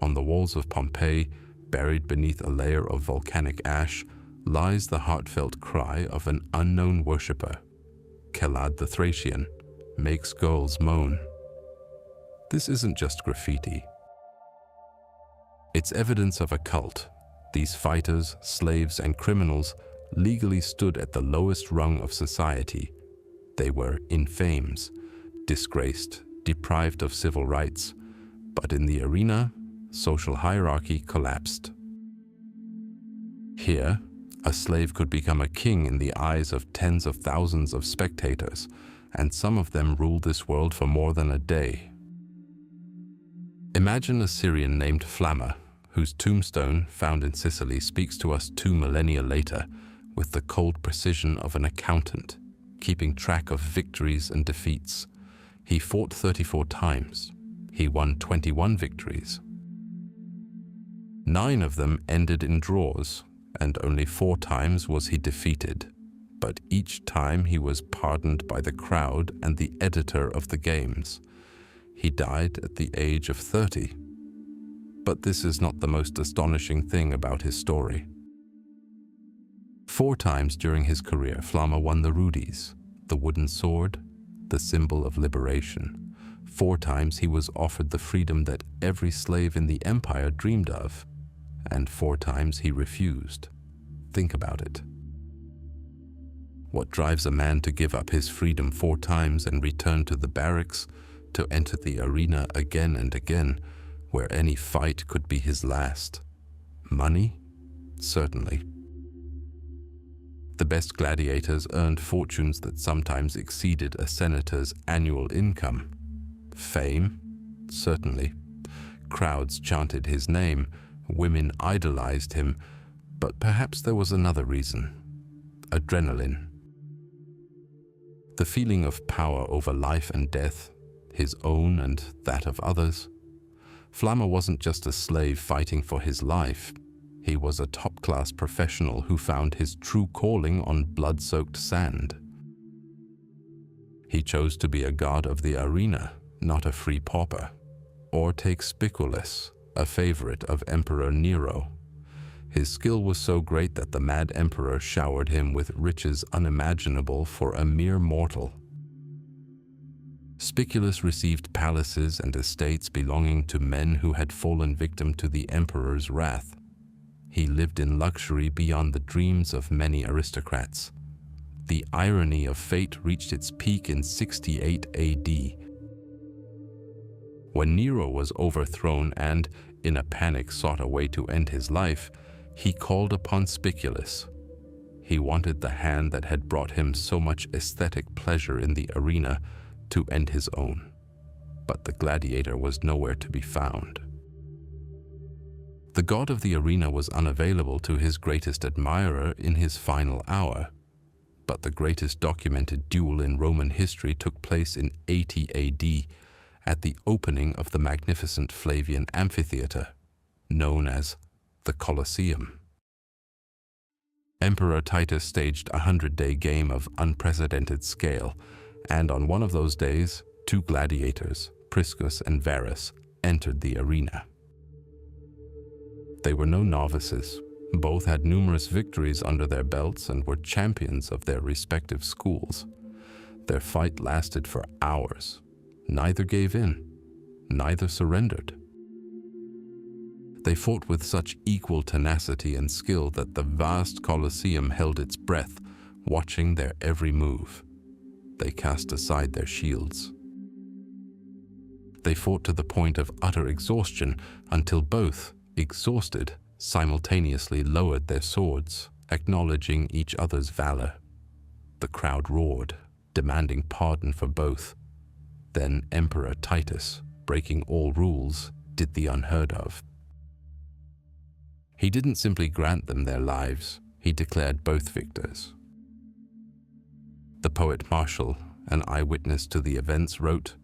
On the walls of Pompeii, buried beneath a layer of volcanic ash, lies the heartfelt cry of an unknown worshipper. Kelad the Thracian makes girls moan. This isn't just graffiti. It's evidence of a cult. These fighters, slaves, and criminals legally stood at the lowest rung of society. They were infames, disgraced, deprived of civil rights, but in the arena, social hierarchy collapsed. Here, a slave could become a king in the eyes of tens of thousands of spectators, and some of them ruled this world for more than a day. Imagine a Syrian named Flamma, whose tombstone, found in Sicily, speaks to us 2 millennia later with the cold precision of an accountant, keeping track of victories and defeats. He fought 34 times. He won 21 victories. 9 of them ended in draws, and only 4 times was he defeated. But each time he was pardoned by the crowd and the editor of the games. He died at the age of 30. But this is not the most astonishing thing about his story. 4 times during his career, Flamma won the Rudis, the wooden sword, the symbol of liberation. 4 times he was offered the freedom that every slave in the empire dreamed of, and 4 times he refused. Think about it. What drives a man to give up his freedom 4 times and return to the barracks, to enter the arena again and again, where any fight could be his last? Money? Certainly. The best gladiators earned fortunes that sometimes exceeded a senator's annual income. Fame? Certainly. Crowds chanted his name, women idolized him, but perhaps there was another reason. Adrenaline. The feeling of power over life and death, his own and that of others. Flamma wasn't just a slave fighting for his life. He was a top-class professional who found his true calling on blood-soaked sand. He chose to be a god of the arena, not a free pauper. Or take Spiculus, a favorite of Emperor Nero. His skill was so great that the mad emperor showered him with riches unimaginable for a mere mortal. Spiculus received palaces and estates belonging to men who had fallen victim to the emperor's wrath. He lived in luxury beyond the dreams of many aristocrats. The irony of fate reached its peak in 68 AD, when Nero was overthrown and, in a panic, sought a way to end his life. He called upon Spiculus. He wanted the hand that had brought him so much aesthetic pleasure in the arena to end his own. But the gladiator was nowhere to be found. The god of the arena was unavailable to his greatest admirer in his final hour. But the greatest documented duel in Roman history took place in 80 AD at the opening of the magnificent Flavian amphitheater, known as the Colosseum. Emperor Titus staged a 100-day game of unprecedented scale, and on one of those days, two gladiators, Priscus and Varus, entered the arena. They were no novices. Both had numerous victories under their belts and were champions of their respective schools. Their fight lasted for hours. Neither gave in, neither surrendered. They fought with such equal tenacity and skill that the vast Colosseum held its breath, watching their every move. They cast aside their shields. They fought to the point of utter exhaustion until both, exhausted, simultaneously lowered their swords, acknowledging each other's valor. The crowd roared, demanding pardon for both. Then Emperor Titus, breaking all rules, did the unheard of. He didn't simply grant them their lives, he declared both victors. The poet Martial, an eyewitness to the events, wrote,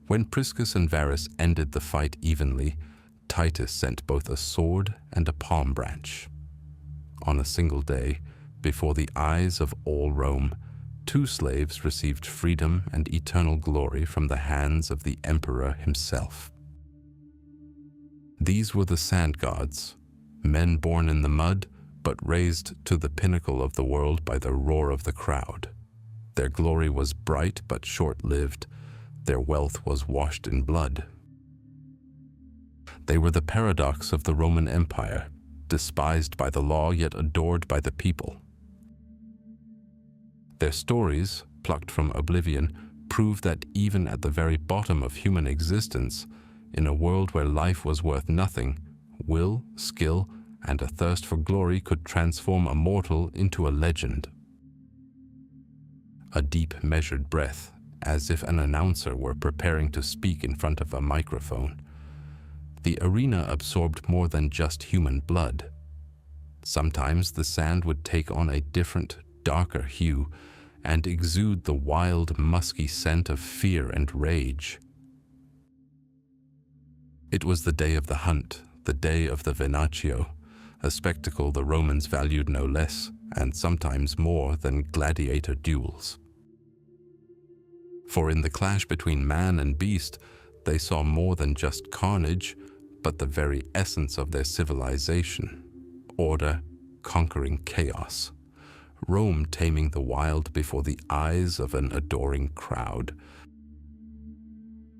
"When Priscus and Varus ended the fight evenly, Titus sent both a sword and a palm branch. On a single day, before the eyes of all Rome, two slaves received freedom and eternal glory from the hands of the emperor himself." These were the sand gods, men born in the mud, but raised to the pinnacle of the world by the roar of the crowd. Their glory was bright but short-lived. Their wealth was washed in blood. They were the paradox of the Roman Empire, despised by the law yet adored by the people. Their stories, plucked from oblivion, prove that even at the very bottom of human existence, in a world where life was worth nothing, will, skill, and a thirst for glory could transform a mortal into a legend. A deep, measured breath, as if an announcer were preparing to speak in front of a microphone. The arena absorbed more than just human blood. Sometimes the sand would take on a different, darker hue and exude the wild, musky scent of fear and rage. It was the day of the hunt, the day of the venatio, a spectacle the Romans valued no less, and sometimes more, than gladiator duels. For in the clash between man and beast, they saw more than just carnage, but the very essence of their civilization: order conquering chaos. Rome taming the wild before the eyes of an adoring crowd.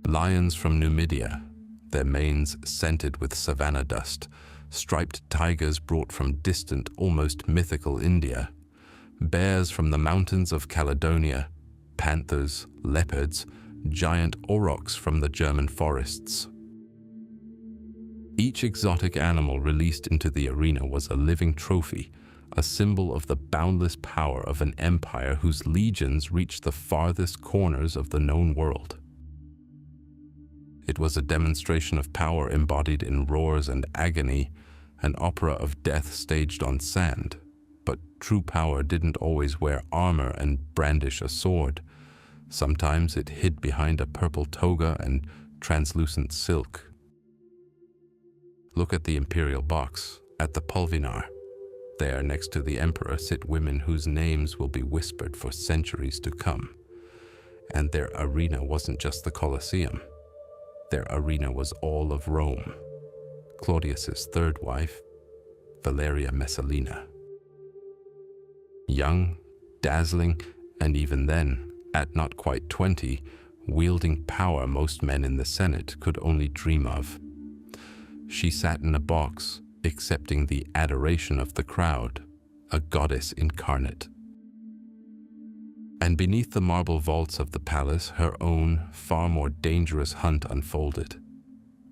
Lions from Numidia, their manes scented with savanna dust, striped tigers brought from distant, almost mythical India, bears from the mountains of Caledonia, panthers, leopards, giant aurochs from the German forests. Each exotic animal released into the arena was a living trophy, a symbol of the boundless power of an empire whose legions reached the farthest corners of the known world. It was a demonstration of power embodied in roars and agony, an opera of death staged on sand. But true power didn't always wear armor and brandish a sword. Sometimes it hid behind a purple toga and translucent silk. Look at the imperial box, at the pulvinar. There, next to the emperor, sit women whose names will be whispered for centuries to come. And their arena wasn't just the Colosseum. Their arena was all of Rome. Claudius's third wife, Valeria Messalina. Young, dazzling, and even then, at not quite 20, wielding power most men in the Senate could only dream of. She sat in a box, accepting the adoration of the crowd, a goddess incarnate. And beneath the marble vaults of the palace, her own, far more dangerous hunt unfolded.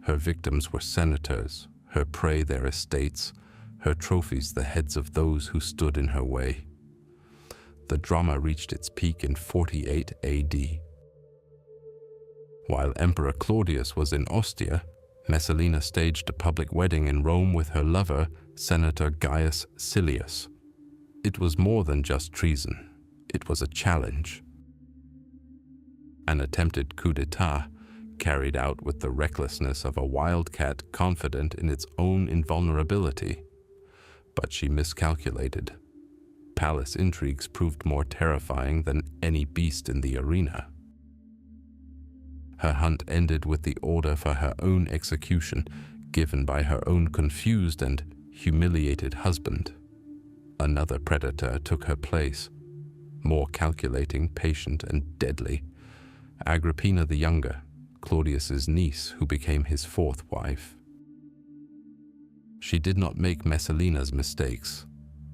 Her victims were senators, her prey their estates, her trophies the heads of those who stood in her way. The drama reached its peak in 48 AD. While Emperor Claudius was in Ostia, Messalina staged a public wedding in Rome with her lover, Senator Gaius Silius. It was more than just treason. It was a challenge. An attempted coup d'etat, carried out with the recklessness of a wildcat confident in its own invulnerability. But she miscalculated. Palace intrigues proved more terrifying than any beast in the arena. Her hunt ended with the order for her own execution, given by her own confused and humiliated husband. Another predator took her place, more calculating, patient, and deadly. Agrippina the Younger, Claudius's niece, who became his fourth wife. She did not make Messalina's mistakes.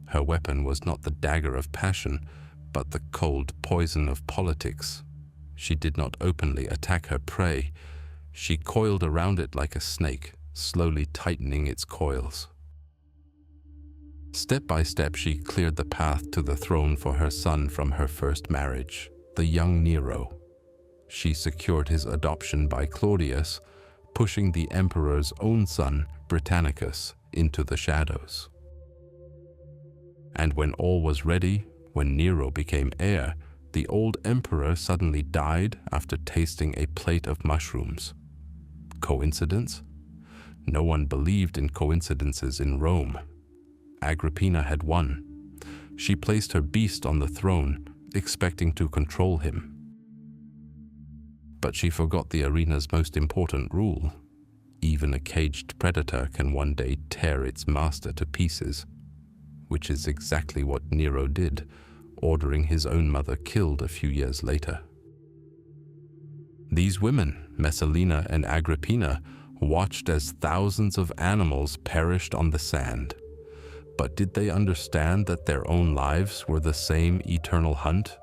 Her weapon was not the dagger of passion, but the cold poison of politics. She did not openly attack her prey. She coiled around it like a snake, slowly tightening its coils. Step by step, she cleared the path to the throne for her son from her first marriage, the young Nero. She secured his adoption by Claudius, pushing the emperor's own son, Britannicus, into the shadows. And when all was ready, when Nero became heir, the old emperor suddenly died after tasting a plate of mushrooms. Coincidence? No one believed in coincidences in Rome. Agrippina had won. She placed her beast on the throne, expecting to control him. But she forgot the arena's most important rule. Even a caged predator can one day tear its master to pieces, which is exactly what Nero did, ordering his own mother killed a few years later. These women, Messalina and Agrippina, watched as thousands of animals perished on the sand. But did they understand that their own lives were the same eternal hunt,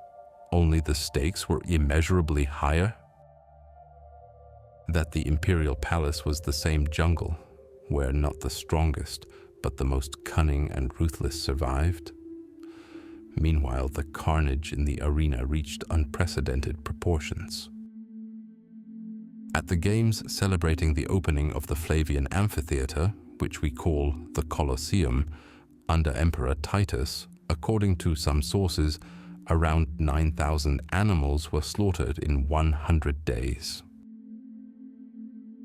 only the stakes were immeasurably higher? That the imperial palace was the same jungle, where not the strongest, but the most cunning and ruthless survived? Meanwhile, the carnage in the arena reached unprecedented proportions. At the games celebrating the opening of the Flavian Amphitheater, which we call the Colosseum, under Emperor Titus, according to some sources, around 9,000 animals were slaughtered in 100 days.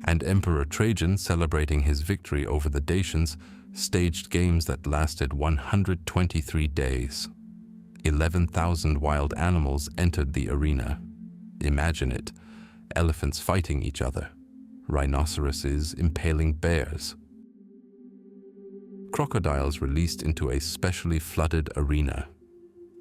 And Emperor Trajan, celebrating his victory over the Dacians, staged games that lasted 123 days. 11,000 wild animals entered the arena. Imagine it, elephants fighting each other, rhinoceroses impaling bears, crocodiles released into a specially flooded arena.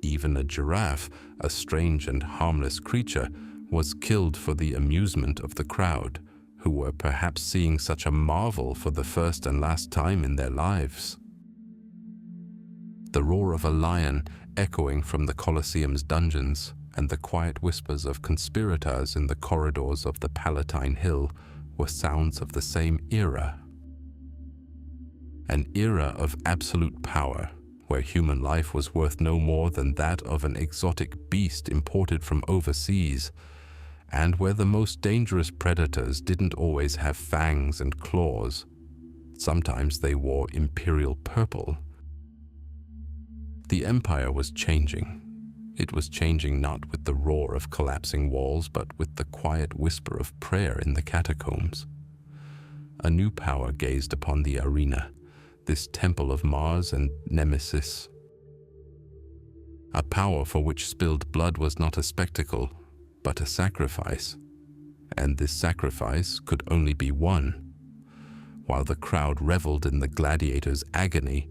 Even a giraffe, a strange and harmless creature, was killed for the amusement of the crowd, who were perhaps seeing such a marvel for the first and last time in their lives. The roar of a lion echoing from the Colosseum's dungeons and the quiet whispers of conspirators in the corridors of the Palatine Hill were sounds of the same era. An era of absolute power, where human life was worth no more than that of an exotic beast imported from overseas, and where the most dangerous predators didn't always have fangs and claws. Sometimes they wore imperial purple. The empire was changing. It was changing not with the roar of collapsing walls, but with the quiet whisper of prayer in the catacombs. A new power gazed upon the arena, this temple of Mars and Nemesis. A power for which spilled blood was not a spectacle, but a sacrifice. And this sacrifice could only be won. While the crowd reveled in the gladiators' agony,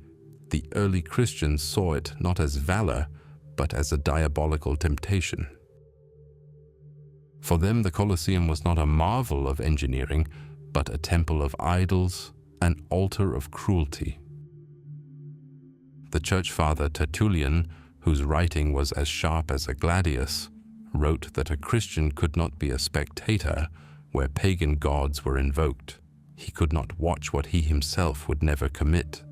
the early Christians saw it not as valor, but as a diabolical temptation. For them, the Colosseum was not a marvel of engineering, but a temple of idols, an altar of cruelty. The church father Tertullian, whose writing was as sharp as a gladius, wrote that a Christian could not be a spectator where pagan gods were invoked. He could not watch what he himself would never commit.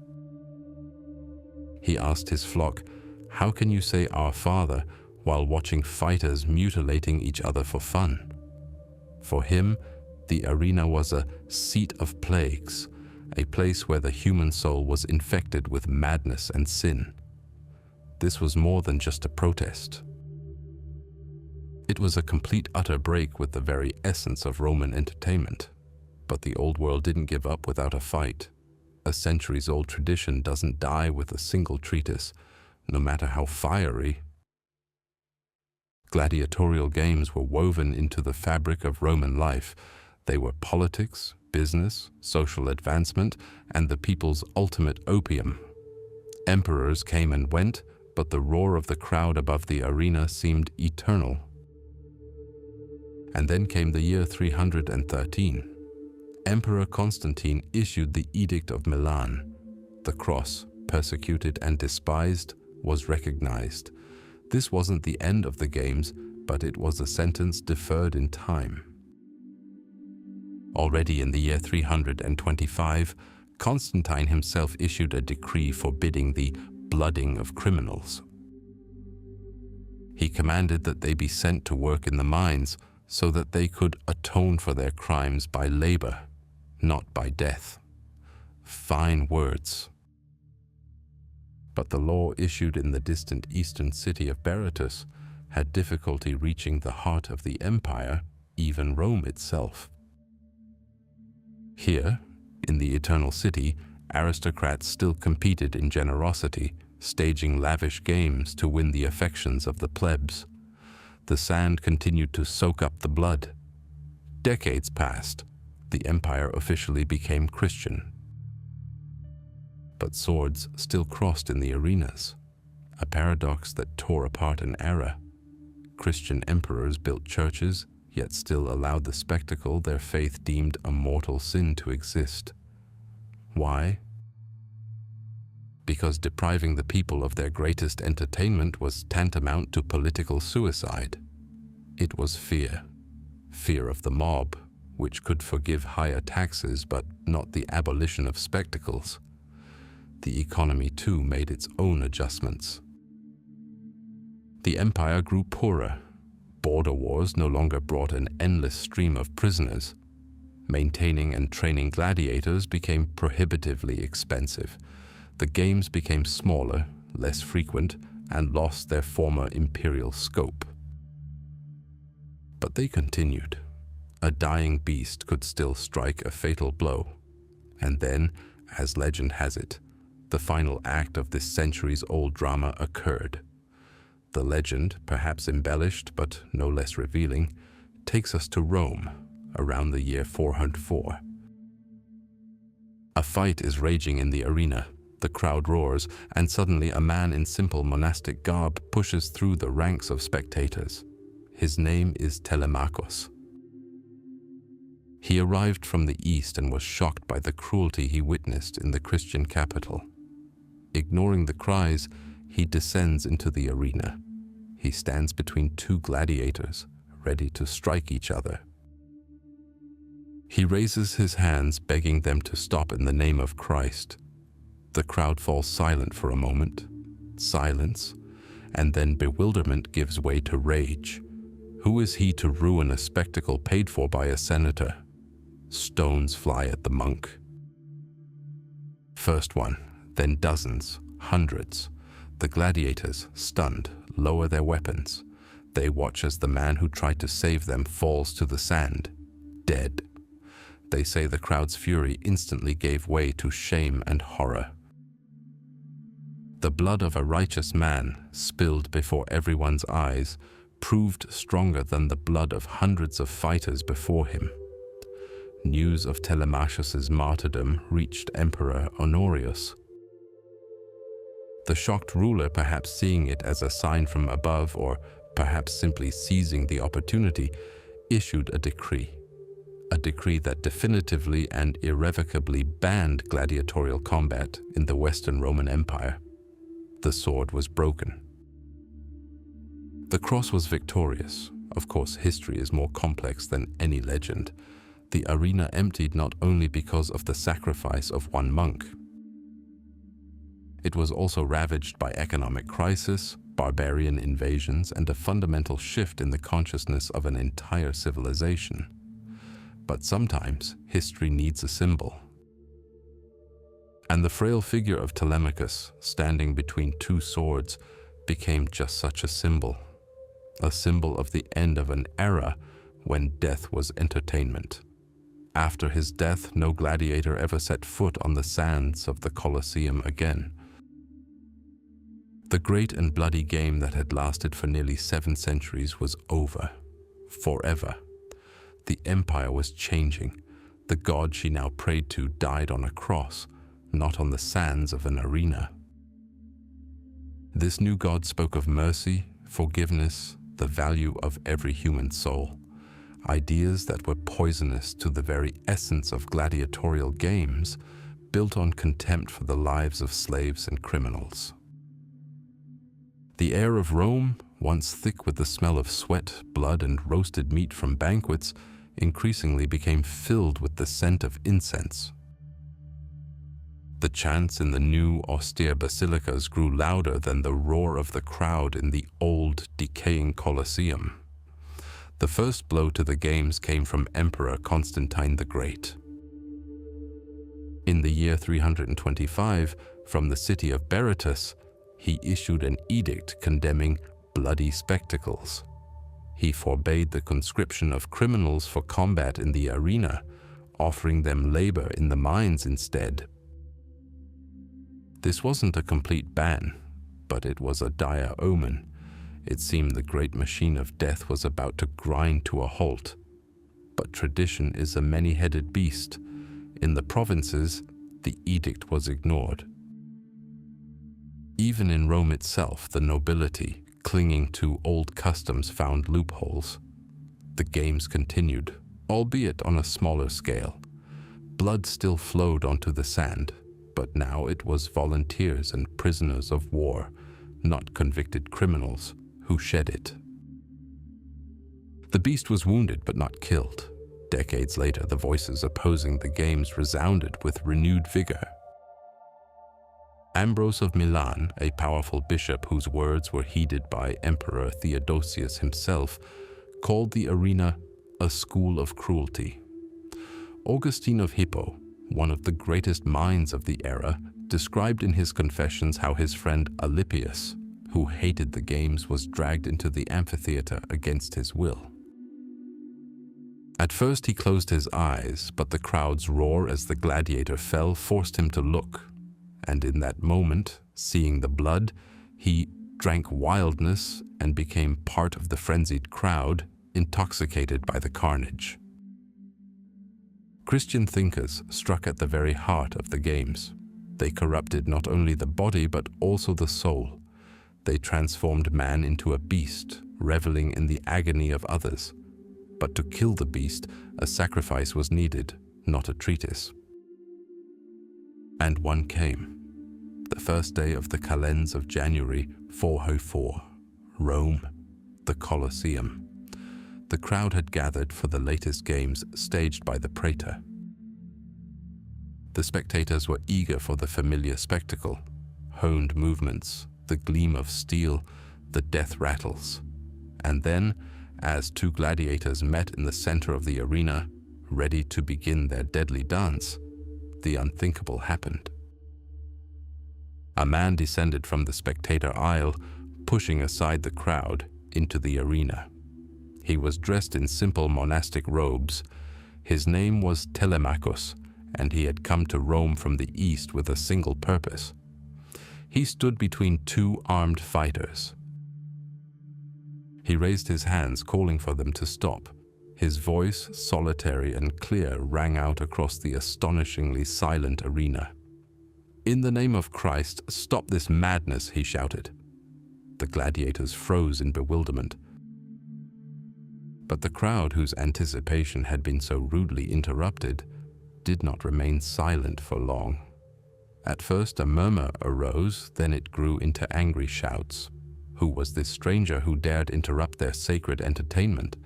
He asked his flock, "How can you say 'Our Father' while watching fighters mutilating each other for fun?" For him, the arena was a seat of plagues, a place where the human soul was infected with madness and sin. This was more than just a protest. It was a complete utter break with the very essence of Roman entertainment. But the old world didn't give up without a fight. A centuries-old tradition doesn't die with a single treatise, no matter how fiery. Gladiatorial games were woven into the fabric of Roman life. They were politics, business, social advancement, and the people's ultimate opium. Emperors came and went, but the roar of the crowd above the arena seemed eternal. And then came the year 313. Emperor Constantine issued the Edict of Milan. The cross, persecuted and despised, was recognized. This wasn't the end of the games, but it was a sentence deferred in time. Already in the year 325, Constantine himself issued a decree forbidding the blooding of criminals. He commanded that they be sent to work in the mines so that they could atone for their crimes by labor, not by death. Fine words. But the law issued in the distant eastern city of Berytus had difficulty reaching the heart of the empire, even Rome itself. Here, in the Eternal City, aristocrats still competed in generosity, staging lavish games to win the affections of the plebs. The sand continued to soak up the blood. Decades passed. The empire officially became Christian. But swords still crossed in the arenas, a paradox that tore apart an era. Christian emperors built churches, yet still allowed the spectacle their faith deemed a mortal sin to exist. Why? Because depriving the people of their greatest entertainment was tantamount to political suicide. It was fear. Fear of the mob, which could forgive higher taxes but not the abolition of spectacles. The economy too made its own adjustments. The empire grew poorer. Border wars no longer brought an endless stream of prisoners. Maintaining and training gladiators became prohibitively expensive. The games became smaller, less frequent, and lost their former imperial scope. But they continued. A dying beast could still strike a fatal blow. And then, as legend has it, the final act of this centuries-old drama occurred. The legend, perhaps embellished but no less revealing, takes us to Rome around the year 404. A fight is raging in the arena. The crowd roars, and suddenly a man in simple monastic garb pushes through the ranks of spectators. His name is Telemachus. He arrived from the east and was shocked by the cruelty he witnessed in the Christian capital. Ignoring the cries, he descends into the arena. He stands between two gladiators, ready to strike each other. He raises his hands, begging them to stop in the name of Christ. The crowd falls silent for a moment. Silence, and then bewilderment gives way to rage. Who is he to ruin a spectacle paid for by a senator? Stones fly at the monk. First one, then dozens, hundreds. The gladiators, stunned, lower their weapons. They watch as the man who tried to save them falls to the sand, dead. They say the crowd's fury instantly gave way to shame and horror. The blood of a righteous man, spilled before everyone's eyes, proved stronger than the blood of hundreds of fighters before him. News of Telemachus's martyrdom reached Emperor Honorius. The shocked ruler, perhaps seeing it as a sign from above or perhaps simply seizing the opportunity, issued a decree that definitively and irrevocably banned gladiatorial combat in the Western Roman Empire. The sword was broken. The cross was victorious. Of course, history is more complex than any legend. The arena emptied not only because of the sacrifice of one monk. It was also ravaged by economic crisis, barbarian invasions, and a fundamental shift in the consciousness of an entire civilization. But sometimes history needs a symbol. And the frail figure of Telemachus, standing between two swords, became just such a symbol of the end of an era when death was entertainment. After his death, no gladiator ever set foot on the sands of the Colosseum again. The great and bloody game that had lasted for nearly 7 centuries was over, forever. The empire was changing. The god she now prayed to died on a cross, not on the sands of an arena. This new god spoke of mercy, forgiveness, the value of every human soul, ideas that were poisonous to the very essence of gladiatorial games, built on contempt for the lives of slaves and criminals. The air of Rome, once thick with the smell of sweat, blood, and roasted meat from banquets, increasingly became filled with the scent of incense. The chants in the new, austere basilicas grew louder than the roar of the crowd in the old, decaying Colosseum. The first blow to the games came from Emperor Constantine the Great. In the year 325, from the city of Berytus, he issued an edict condemning bloody spectacles. He forbade the conscription of criminals for combat in the arena, offering them labor in the mines instead. This wasn't a complete ban, but it was a dire omen. It seemed the great machine of death was about to grind to a halt. But tradition is a many-headed beast. In the provinces, the edict was ignored. Even in Rome itself, the nobility, clinging to old customs, found loopholes. The games continued, albeit on a smaller scale. Blood still flowed onto the sand, but now it was volunteers and prisoners of war, not convicted criminals, who shed it. The beast was wounded but not killed. Decades later, the voices opposing the games resounded with renewed vigor. Ambrose of Milan, a powerful bishop whose words were heeded by Emperor Theodosius himself, called the arena a school of cruelty. Augustine of Hippo, one of the greatest minds of the era, described in his Confessions how his friend Alypius, who hated the games, was dragged into the amphitheater against his will. At first he closed his eyes, but the crowd's roar as the gladiator fell forced him to look. And in that moment, seeing the blood, he drank wildness and became part of the frenzied crowd, intoxicated by the carnage. Christian thinkers struck at the very heart of the games. They corrupted not only the body but also the soul. They transformed man into a beast, reveling in the agony of others. But to kill the beast, a sacrifice was needed, not a treatise. And one came. The first day of the calends of January 404, Rome, the Colosseum. The crowd had gathered for the latest games staged by the praetor. The spectators were eager for the familiar spectacle, honed movements, the gleam of steel, the death rattles. And then, as two gladiators met in the center of the arena, ready to begin their deadly dance, the unthinkable happened. A man descended from the spectator aisle, pushing aside the crowd into the arena. He was dressed in simple monastic robes. His name was Telemachus, and he had come to Rome from the east with a single purpose. He stood between two armed fighters. He raised his hands, calling for them to stop. His voice, solitary and clear, rang out across the astonishingly silent arena. "In the name of Christ, stop this madness," he shouted. The gladiators froze in bewilderment. But the crowd, whose anticipation had been so rudely interrupted, did not remain silent for long. At first a murmur arose, then it grew into angry shouts. Who was this stranger who dared interrupt their sacred entertainment?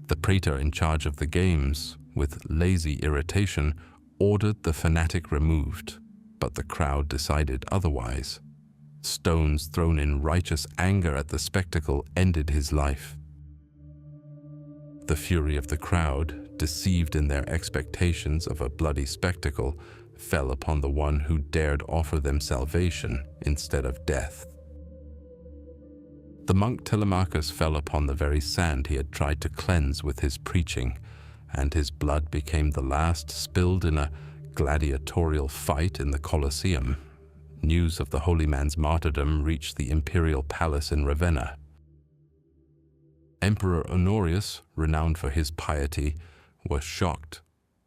The praetor in charge of the games, with lazy irritation, ordered the fanatic removed, but the crowd decided otherwise. Stones thrown in righteous anger at the spectacle ended his life. The fury of the crowd, deceived in their expectations of a bloody spectacle, fell upon the one who dared offer them salvation instead of death. The monk Telemachus fell upon the very sand he had tried to cleanse with his preaching, and his blood became the last spilled in a gladiatorial fight in the Colosseum. News of the holy man's martyrdom reached the imperial palace in Ravenna. Emperor Honorius, renowned for his piety, was shocked.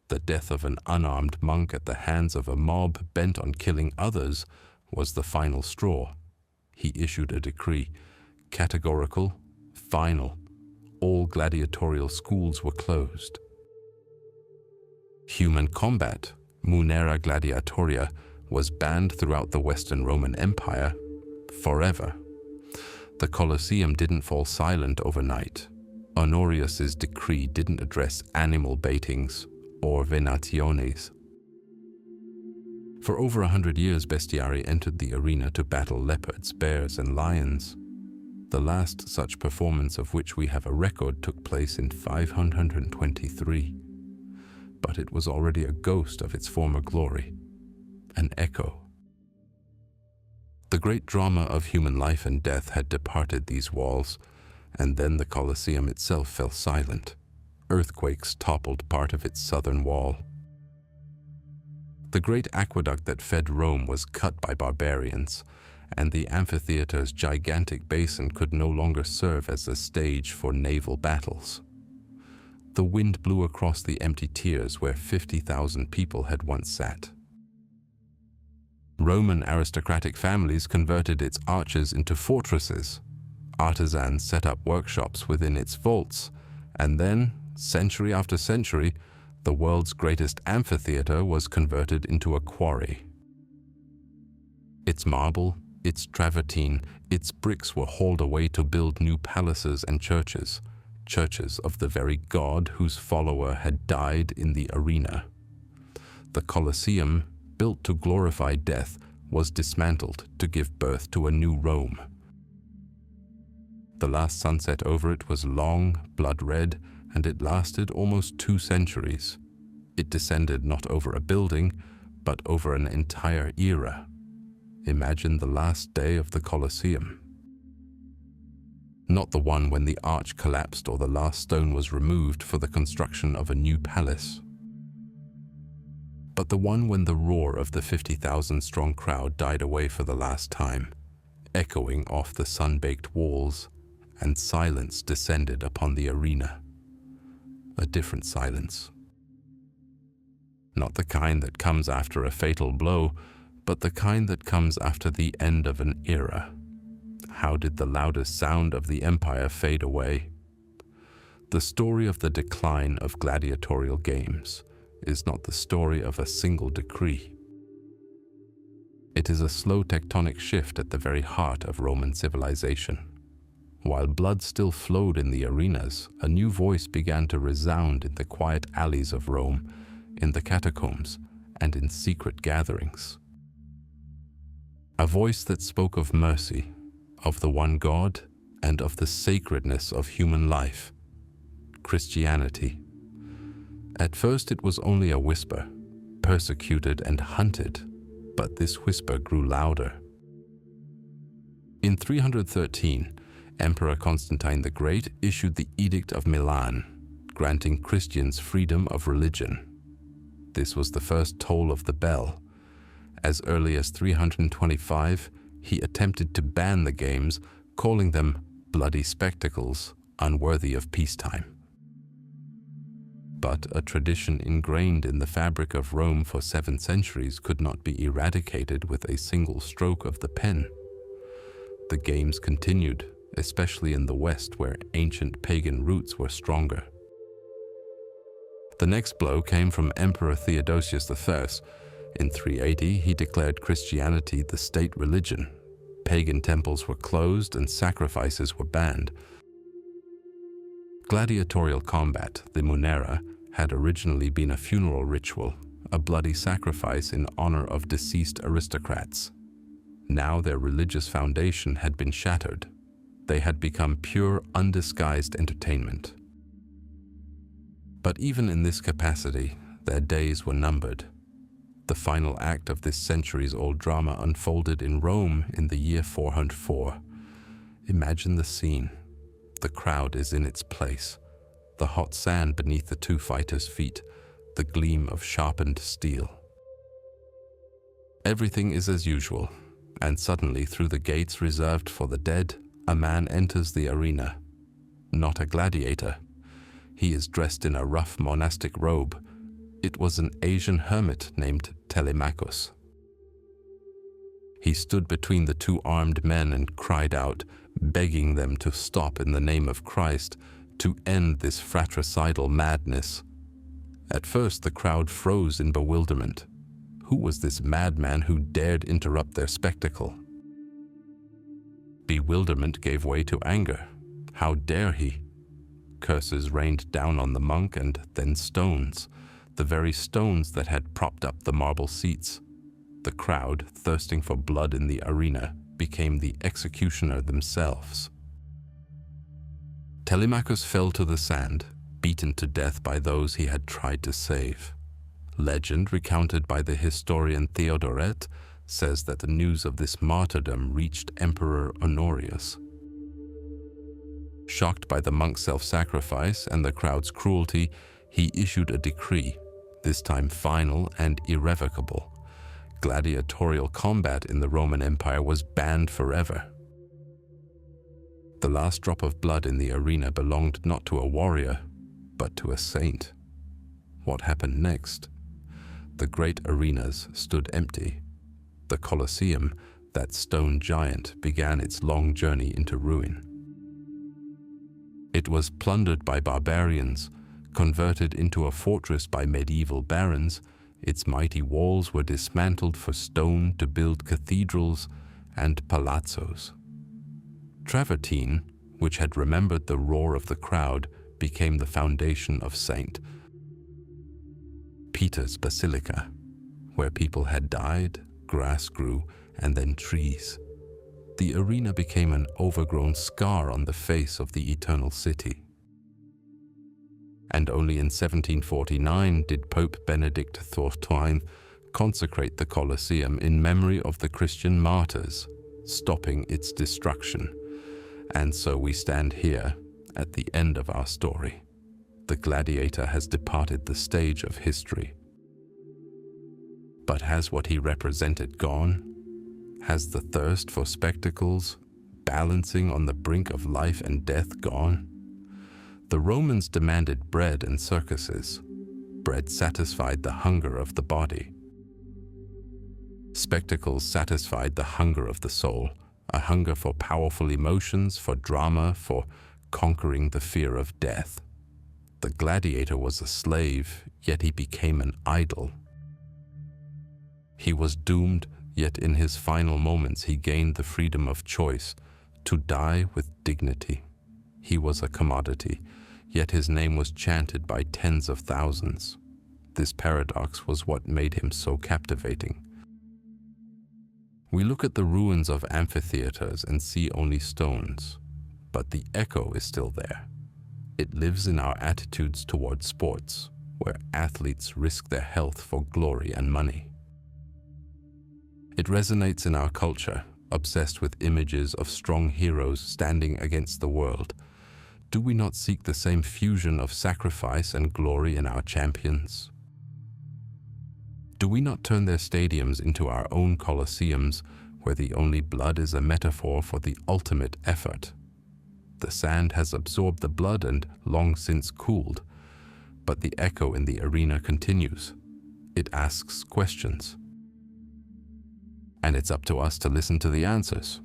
The death of an unarmed monk at the hands of a mob bent on killing others was the final straw. He issued a decree, categorical, final. All gladiatorial schools were closed. Human combat, munera gladiatoria, was banned throughout the Western Roman Empire forever. The Colosseum didn't fall silent overnight. Honorius's decree didn't address animal baitings or venationes. For over 100 years, bestiari entered the arena to battle leopards, bears, and lions. The last such performance of which we have a record took place in 523. But it was already a ghost of its former glory, an echo. The great drama of human life and death had departed these walls, and then the Colosseum itself fell silent. Earthquakes toppled part of its southern wall. The great aqueduct that fed Rome was cut by barbarians, and the amphitheater's gigantic basin could no longer serve as a stage for naval battles. The wind blew across the empty tiers where 50,000 people had once sat. Roman aristocratic families converted its arches into fortresses. Artisans set up workshops within its vaults, and then, century after century, the world's greatest amphitheater was converted into a quarry. Its marble, its travertine, its bricks were hauled away to build new palaces and churches, churches of the very god whose follower had died in the arena. The Colosseum, built to glorify death, was dismantled to give birth to a new Rome. The last sunset over it was long, blood-red, and it lasted almost 2 centuries. It descended not over a building, but over an entire era. Imagine the last day of the Colosseum. Not the one when the arch collapsed or the last stone was removed for the construction of a new palace, but the one when the roar of the 50,000-strong crowd died away for the last time, echoing off the sun-baked walls, and silence descended upon the arena. A different silence. Not the kind that comes after a fatal blow, but the kind that comes after the end of an era. How did the loudest sound of the empire fade away? The story of the decline of gladiatorial games is not the story of a single decree. It is a slow tectonic shift at the very heart of Roman civilization. While blood still flowed in the arenas, a new voice began to resound in the quiet alleys of Rome, in the catacombs, and in secret gatherings. A voice that spoke of mercy, of the one God, and of the sacredness of human life, Christianity. At first it was only a whisper, persecuted and hunted, but this whisper grew louder. In 313, Emperor Constantine the Great issued the Edict of Milan, granting Christians freedom of religion. This was the first toll of the bell. As early as 325, he attempted to ban the games, calling them bloody spectacles, unworthy of peacetime. But a tradition ingrained in the fabric of Rome for 7 centuries could not be eradicated with a single stroke of the pen. The games continued, especially in the West where ancient pagan roots were stronger. The next blow came from Emperor Theodosius I. In 380, he declared Christianity the state religion. Pagan temples were closed and sacrifices were banned. Gladiatorial combat, the munera, had originally been a funeral ritual, a bloody sacrifice in honor of deceased aristocrats. Now their religious foundation had been shattered. They had become pure, undisguised entertainment. But even in this capacity, their days were numbered. The final act of this centuries-old drama unfolded in Rome in the year 404. Imagine the scene. The crowd is in its place. The hot sand beneath the two fighters' feet, the gleam of sharpened steel. Everything is as usual, and suddenly through the gates reserved for the dead, a man enters the arena. Not a gladiator. He is dressed in a rough monastic robe. It was an Asian hermit named Telemachus. He stood between the two armed men and cried out, begging them to stop in the name of Christ, to end this fratricidal madness. At first the crowd froze in bewilderment. Who was this madman who dared interrupt their spectacle? Bewilderment gave way to anger. How dare he? Curses rained down on the monk and then stones, the very stones that had propped up the marble seats. The crowd, thirsting for blood in the arena, became the executioner themselves. Telemachus fell to the sand, beaten to death by those he had tried to save. Legend recounted by the historian Theodoret says that the news of this martyrdom reached Emperor Honorius. Shocked by the monk's self-sacrifice and the crowd's cruelty, he issued a decree, this time final and irrevocable. Gladiatorial combat in the Roman Empire was banned forever. The last drop of blood in the arena belonged not to a warrior, but to a saint. What happened next? The great arenas stood empty. The Colosseum, that stone giant, began its long journey into ruin. It was plundered by barbarians, converted into a fortress by medieval barons. Its mighty walls were dismantled for stone to build cathedrals and palazzos. Travertine, which had remembered the roar of the crowd, became the foundation of St. Peter's Basilica, where people had died, grass grew, and then trees. The arena became an overgrown scar on the face of the eternal city. And only in 1749 did Pope Benedict XIV consecrate the Colosseum in memory of the Christian martyrs, stopping its destruction. And so we stand here at the end of our story. The gladiator has departed the stage of history. But has what he represented gone? Has the thirst for spectacles, balancing on the brink of life and death, gone? The Romans demanded bread and circuses. Bread satisfied the hunger of the body. Spectacles satisfied the hunger of the soul, a hunger for powerful emotions, for drama, for conquering the fear of death. The gladiator was a slave, yet he became an idol. He was doomed, yet in his final moments he gained the freedom of choice, to die with dignity. He was a commodity, yet his name was chanted by tens of thousands. This paradox was what made him so captivating. We look at the ruins of amphitheaters and see only stones, but the echo is still there. It lives in our attitudes toward sports, where athletes risk their health for glory and money. It resonates in our culture, obsessed with images of strong heroes standing against the world. Do we not seek the same fusion of sacrifice and glory in our champions? Do we not turn their stadiums into our own colosseums, where the only blood is a metaphor for the ultimate effort? The sand has absorbed the blood and long since cooled, but the echo in the arena continues. It asks questions. And it's up to us to listen to the answers.